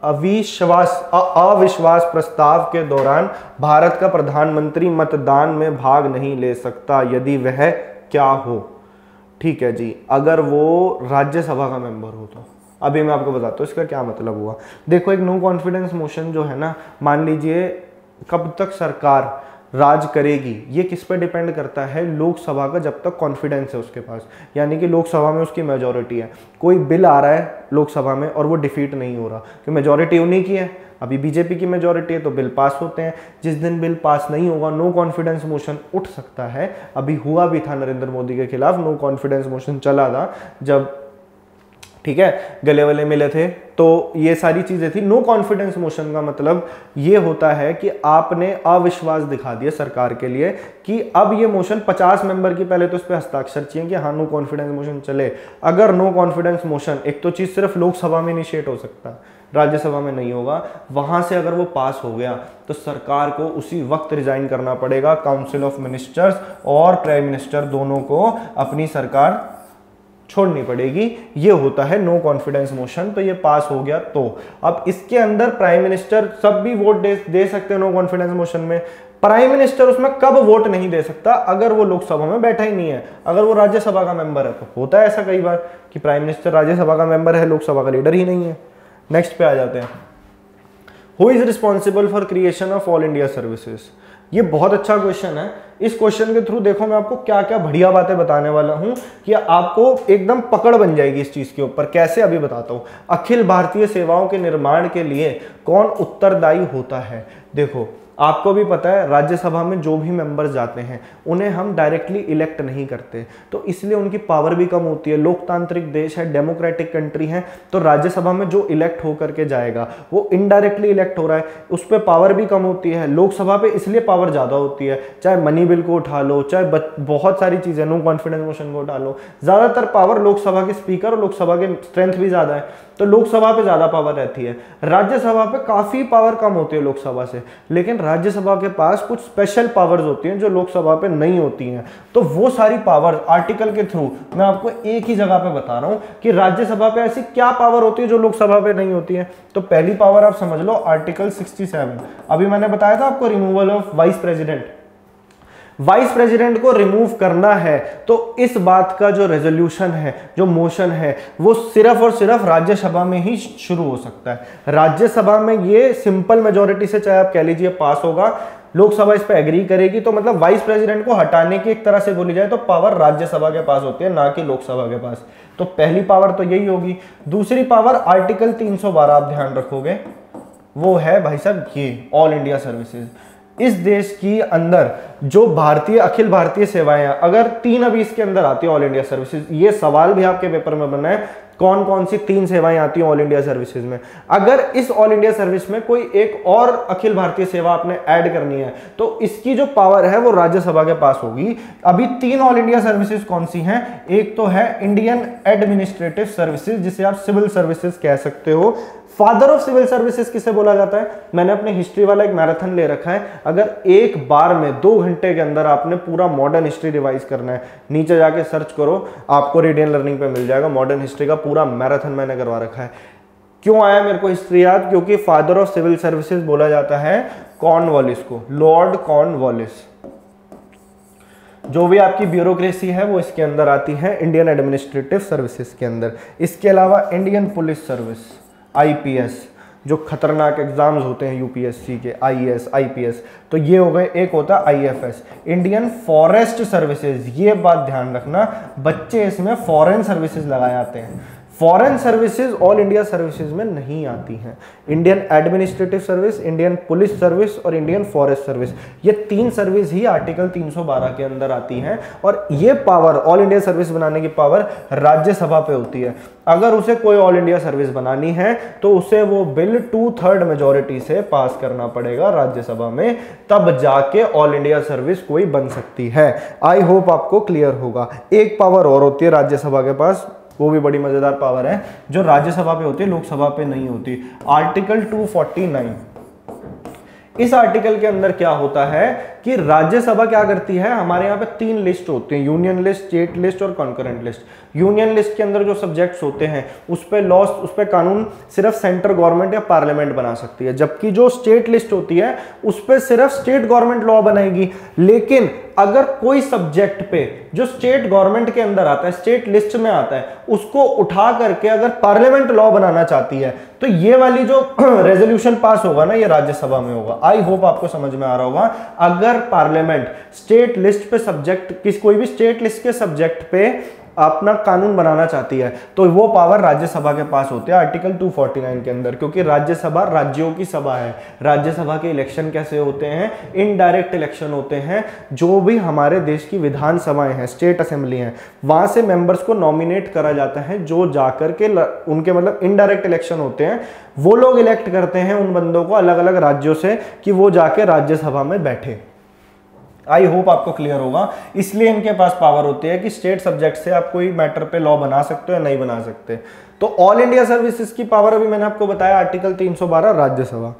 अविश्वास प्रस्ताव के दौरान भारत का प्रधानमंत्री मतदान में भाग नहीं ले सकता यदि वह क्या हो? ठीक है जी, अगर वो राज्यसभा का मेंबर हो तो। अभी मैं आपको बताता हूँ इसका क्या मतलब हुआ। देखो, एक नो कॉन्फिडेंस मोशन जो है ना, मान लीजिए कब तक सरकार राज करेगी, ये किस पे डिपेंड करता है? लोकसभा का जब तक कॉन्फिडेंस है उसके पास, यानी कि लोकसभा में उसकी मेजॉरिटी है। कोई बिल आ रहा है लोकसभा में और वो डिफीट नहीं हो रहा, कि मेजॉरिटी उन्हीं की है। अभी बीजेपी की मेजॉरिटी है तो बिल पास होते हैं। जिस दिन बिल पास नहीं होगा नो कॉन्फिडेंस मोशन उठ सकता है। अभी हुआ भी था नरेंद्र मोदी के खिलाफ, नो कॉन्फिडेंस मोशन चला था जब, ठीक है, गले वाले मिले थे, तो ये सारी चीजें थी। नो कॉन्फिडेंस मोशन का मतलब ये होता है कि आपने अविश्वास दिखा दिया सरकार के लिए कि अब ये मोशन 50 मेंबर की पहले तो इस पर हस्ताक्षर चाहिए कि हाँ नो कॉन्फिडेंस मोशन चले। अगर नो कॉन्फिडेंस मोशन, एक तो चीज सिर्फ लोकसभा में इनिशिएट हो सकता है, राज्यसभा में नहीं होगा, वहां से अगर वो पास हो गया तो सरकार को उसी वक्त रिजाइन करना पड़ेगा। काउंसिल ऑफ मिनिस्टर्स और प्राइम मिनिस्टर दोनों को अपनी सरकार छोड़नी पड़ेगी। ये होता है नो कॉन्फिडेंस मोशन। तो ये पास हो गया तो अब इसके अंदर प्राइम मिनिस्टर सब भी वोट दे सकते हैं नो कॉन्फिडेंस मोशन में। प्राइम मिनिस्टर उसमें कब वोट नहीं दे सकता? अगर वो लोकसभा में बैठा ही नहीं है, अगर वो राज्यसभा का मेंबर है। तो होता है ऐसा कई बार कि प्राइम मिनिस्टर राज्यसभा का मेंबर है, लोकसभा का लीडर ही नहीं है। नेक्स्ट पे आ जाते हैं। Who is responsible for creation of all India services? ये बहुत अच्छा क्वेश्चन है। इस क्वेश्चन के थ्रू देखो मैं आपको क्या क्या बढ़िया बातें बताने वाला हूं कि आपको एकदम पकड़ बन जाएगी इस चीज के ऊपर। कैसे, अभी बताता हूं। अखिल भारतीय सेवाओं के निर्माण के लिए कौन उत्तरदायी होता है? देखो, आपको भी पता है राज्यसभा में जो भी मेंबर्स जाते हैं उन्हें हम डायरेक्टली इलेक्ट नहीं करते, तो इसलिए उनकी पावर भी कम होती है। लोकतांत्रिक देश है, डेमोक्रेटिक कंट्री है, तो राज्यसभा में जो इलेक्ट होकर के जाएगा वो इनडायरेक्टली इलेक्ट हो रहा है, उस पर पावर भी कम होती है। लोकसभा पे इसलिए पावर ज़्यादा होती है, चाहे मनी बिल को उठा लो, चाहे बहुत सारी चीज़ें, नो कॉन्फिडेंस मोशन को उठा लो, ज़्यादातर पावर लोकसभा के स्पीकर और लोकसभा के स्ट्रेंथ भी ज़्यादा है, तो लोकसभा पे ज़्यादा पावर रहती है। राज्यसभा पे काफ़ी पावर कम होती है लोकसभा से, लेकिन राज्यसभा के पास कुछ स्पेशल पावर्स होती हैं जो लोकसभा पे नहीं होती हैं। तो वो सारी पावर आर्टिकल के थ्रू मैं आपको एक ही जगह पे बता रहा हूं कि राज्यसभा पे ऐसी क्या पावर होती है जो लोकसभा पे नहीं होती है। तो पहली पावर आप समझ लो, आर्टिकल 67। अभी मैंने बताया था आपको removal of vice president. Vice president को रिमूव करना है तो इस बात का जो रेजोल्यूशन है, जो मोशन है, वो सिर्फ और सिर्फ राज्यसभा में ही शुरू हो सकता है। राज्यसभा में ये सिंपल मेजॉरिटी से, चाहे आप कह लीजिए पास होगा, लोकसभा इस पर एग्री करेगी, तो मतलब वाइस प्रेसिडेंट को हटाने की एक तरह से बोली जाए तो पावर राज्यसभा के पास होती है, ना कि लोकसभा के पास। तो पहली पावर तो यही होगी। दूसरी पावर आर्टिकल 312 आप ध्यान रखोगे, वो है भाई साहब ये ऑल इंडिया सर्विसेज। इस देश की अंदर जो भारतीय अखिल भारतीय सेवाएं हैं, अगर 3 अभी इसके अंदर आती है ऑल इंडिया सर्विसेज, ये सवाल भी आपके पेपर में बना है, कौन कौन सी 3 सेवाएं आती हैं ऑल इंडिया सर्विसेज में। अगर इस ऑल इंडिया सर्विस में कोई एक और अखिल भारतीय सेवा आपने ऐड करनी है तो इसकी जो पावर है वो राज्यसभा के पास होगी। अभी 3 ऑल इंडिया सर्विसेज कौन सी हैं? एक तो है इंडियन एडमिनिस्ट्रेटिव सर्विसेज, जिसे आप सिविल सर्विसेज कह सकते हो। फादर ऑफ सिविल सर्विसेज किसे बोला जाता है? मैंने अपने हिस्ट्री वाला एक मैराथन ले रखा है, अगर एक बार में 2 घंटे के अंदर आपने पूरा मॉडर्न हिस्ट्री रिवाइज करना है, नीचे जाके सर्च करो, आपको रेडियन लर्निंग पे मिल जाएगा, मॉडर्न हिस्ट्री का पूरा मैराथन मैंने करवा रखा है। क्यों आया मेरे को हिस्ट्री याद? क्योंकि फादर ऑफ सिविल सर्विसेज बोला जाता है कॉर्नवालिस को, लॉर्ड कॉर्नवालिस। जो भी आपकी ब्यूरोक्रेसी है वो इसके अंदर आती है, इंडियन एडमिनिस्ट्रेटिव सर्विसेज के अंदर। इसके अलावा इंडियन पुलिस सर्विस, आईपीएस, जो खतरनाक एग्जाम्स होते हैं यूपीएससी के, आईएएस, आईपीएस, तो ये हो गए। एक होता है आईएफएस, इंडियन फॉरेस्ट सर्विसेज। ये बात ध्यान रखना, बच्चे इसमें फॉरेन सर्विसेज लगाए आते हैं। Foreign services all India services में नहीं आती हैं। Indian administrative service, Indian police service और इंडियन फॉरेस्ट सर्विस, ये 3 सर्विस ही आर्टिकल 312 के अंदर आती हैं। और ये पावर, ऑल इंडिया सर्विस बनाने की पावर राज्यसभा पे होती है। अगर उसे कोई ऑल इंडिया सर्विस बनानी है तो उसे वो बिल 2/3 मेजोरिटी से पास करना पड़ेगा राज्यसभा में, तब जाके ऑल इंडिया सर्विस कोई बन सकती है। आई होप आपको क्लियर होगा। एक पावर और होती है राज्यसभा के पास, वो भी बड़ी मजेदार पावर है, जो राज्यसभा पे होती है, लोकसभा पे नहीं होती। आर्टिकल 249। इस आर्टिकल के अंदर क्या होता है कि राज्यसभा क्या करती है, हमारे यहाँ पे 3 लिस्ट होती हैं, यूनियन लिस्ट, स्टेट लिस्ट और कॉन्करेंट लिस्ट। यूनियन लिस्ट के अंदर जो सब्जेक्ट्स होते हैं उस पे लॉ, उस पे कानून सिर्फ सेंट्रल गवर्नमेंट या पार्लियामेंट बना सकती है, जबकि जो स्टेट लिस्ट होती है उस पे सिर्फ स्टेट गवर्नमेंट लॉ बनाएगी। लेकिन अगर कोई सब्जेक्ट पे जो स्टेट गवर्नमेंट के अंदर आता है, स्टेट लिस्ट में आता है, उसको उठा करके अगर पार्लियामेंट लॉ बनाना चाहती है तो ये वाली जो रेजोल्यूशन पास होगा ना, ये राज्यसभा में होगा। आई होप आपको समझ में आ रहा होगा। अगर पार्लियामेंट स्टेट लिस्ट पे सब्जेक्ट, कोई भी स्टेट लिस्ट के सब्जेक्ट पे अपना कानून बनाना चाहती है तो वो पावर राज्यसभा के पास होती है आर्टिकल 249 के अंदर, क्योंकि राज्यसभा राज्यों की सभा है। राज्यसभा के इलेक्शन कैसे होते हैं? इनडायरेक्ट इलेक्शन होते हैं। जो भी हमारे देश की विधानसभाएं हैं, स्टेट असेंबली हैं, वहां से मेंबर्स को नॉमिनेट करा जाता है, जो जाकर के उनके मतलब इनडायरेक्ट इलेक्शन होते हैं, वो लोग इलेक्ट करते हैं उन बंदों को अलग अलग राज्यों से कि वो जाके राज्यसभा में बैठे। आई होप आपको क्लियर होगा। इसलिए इनके पास पावर होती है कि स्टेट सब्जेक्ट से आप कोई मैटर पे लॉ बना सकते हो या नहीं बना सकते। तो ऑल इंडिया सर्विसेज की पावर अभी मैंने आपको बताया आर्टिकल 312 राज्यसभा।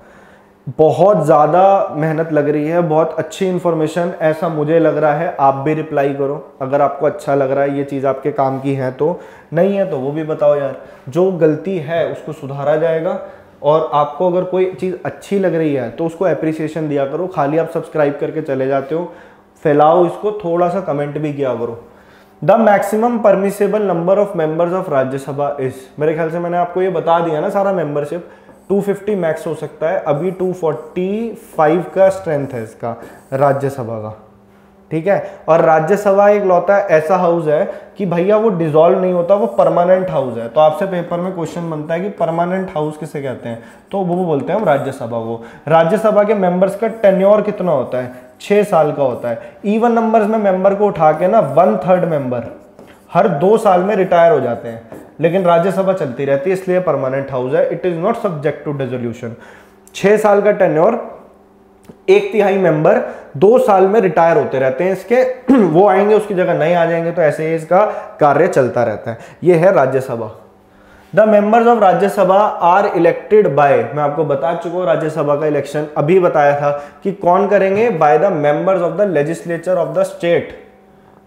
बहुत ज़्यादा मेहनत लग रही है, बहुत अच्छी इंफॉर्मेशन ऐसा मुझे लग रहा है। आप भी रिप्लाई करो अगर आपको अच्छा लग रहा है, ये चीज़ आपके काम की है तो, नहीं है तो वो भी बताओ यार। जो गलती है उसको सुधारा जाएगा, और आपको अगर कोई चीज़ अच्छी लग रही है तो उसको एप्रिसिएशन दिया करो। खाली आप सब्सक्राइब करके चले जाते हो, फैलाओ इसको, थोड़ा सा कमेंट भी किया करो। The maximum permissible number of members of Rajya Sabha is, मेरे ख्याल से मैंने आपको ये बता दिया ना सारा मेंबरशिप। 250 मैक्स हो सकता है, अभी 245 का स्ट्रेंथ है इसका राज्यसभा का, ठीक है। और राज्यसभा एक लौता ऐसा हाउस है कि भैया वो डिसॉल्व नहीं होता, वो परमानेंट हाउस है। तो आपसे पेपर में क्वेश्चन बनता है कि परमानेंट हाउस किसे कहते हैं, तो वो बोलते हैं हम राज्यसभा को। राज्यसभा के मेंबर्स का टेन्योर कितना होता है? 6 साल का होता है। इवन नंबर्स में मेंबर को उठा के ना 1/3 मेंबर हर 2 साल में रिटायर हो जाते हैं, लेकिन राज्यसभा चलती रहती है, इसलिए परमानेंट हाउस है। It is not subject to dissolution. 6 साल का टेन्योर, 1/3 मेंबर 2 साल में रिटायर होते रहते हैं इसके, वो आएंगे उसकी जगह नहीं आ जाएंगे, तो ऐसे ही इसका कार्य चलता रहता है। ये है Rajya Sabha. The members of Rajya Sabha are elected by, मैं आपको बता चुका हूं राज्यसभा का इलेक्शन अभी बताया था कि कौन करेंगे, by the members of the legislature of the state.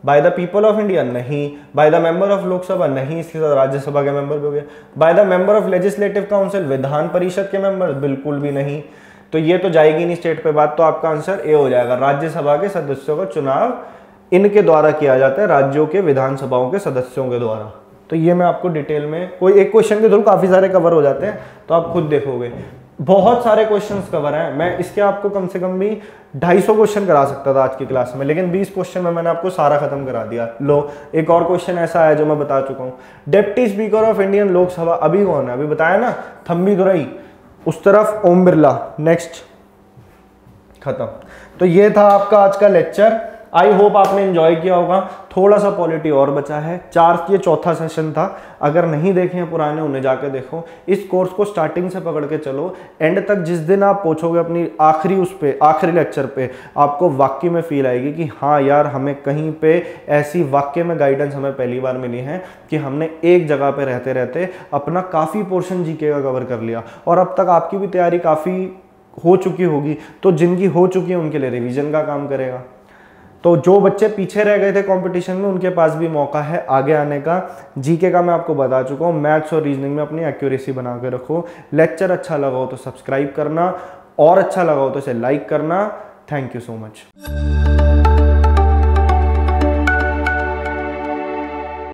By the people of India नहीं, by the member of Lok Sabha नहीं, इसके साथ राज्यसभा के मेंबर भी हो गए। By the member of legislative council, Vidhan Parishad के मेंबर, बिल्कुल भी नहीं। तो ये तो जाएगी नहीं स्टेट पे बात, तो आपका आंसर ए हो जाएगा। राज्यसभा के सदस्यों का चुनाव इनके द्वारा किया जाता है, राज्यों के विधानसभाओं के सदस्यों के द्वारा। तो ये मैं आपको डिटेल में, कोई एक क्वेश्चन के थ्रू काफी सारे कवर हो जाते हैं, तो आप खुद देखोगे बहुत सारे क्वेश्चंस कवर हैं। मैं इसके आपको कम से कम भी 250 क्वेश्चन करा सकता था आज की क्लास में, लेकिन 20 क्वेश्चन में मैंने आपको सारा खत्म करा दिया। लो एक और क्वेश्चन ऐसा है जो मैं बता चुका हूँ। Deputy speaker of Indian Lok Sabha अभी कौन है? अभी बताया ना, थम्बी दुरई, उस तरफ ओम बिरला। नेक्स्ट, खत्म। तो ये था आपका आज का लेक्चर। आई होप आपने एंजॉय किया होगा। थोड़ा सा पॉलिटी और बचा है, ये चौथा सेशन था। अगर नहीं देखे हैं पुराने, उन्हें जाके देखो। इस कोर्स को स्टार्टिंग से पकड़ के चलो एंड तक। जिस दिन आप पहुंचोगे अपनी आखिरी लेक्चर पे, आपको वाकई में फील आएगी कि हाँ यार, हमें कहीं पे ऐसी वाकई में गाइडेंस हमें पहली बार मिली है कि हमने एक जगह पे रहते रहते अपना काफ़ी पोर्शन जीके का कवर कर लिया। और अब तक आपकी भी तैयारी काफ़ी हो चुकी होगी, तो जिनकी हो चुकी है उनके लिए रिवीजन का काम करेगा। तो जो बच्चे पीछे रह गए थे कंपटीशन में, उनके पास भी मौका है आगे आने का। जीके का मैं आपको बता चुका हूँ, मैथ्स और रीजनिंग में अपनी एक्यूरेसी बना के रखो। लेक्चर अच्छा लगा हो तो सब्सक्राइब करना, और अच्छा लगा हो तो इसे लाइक करना। Thank you so much.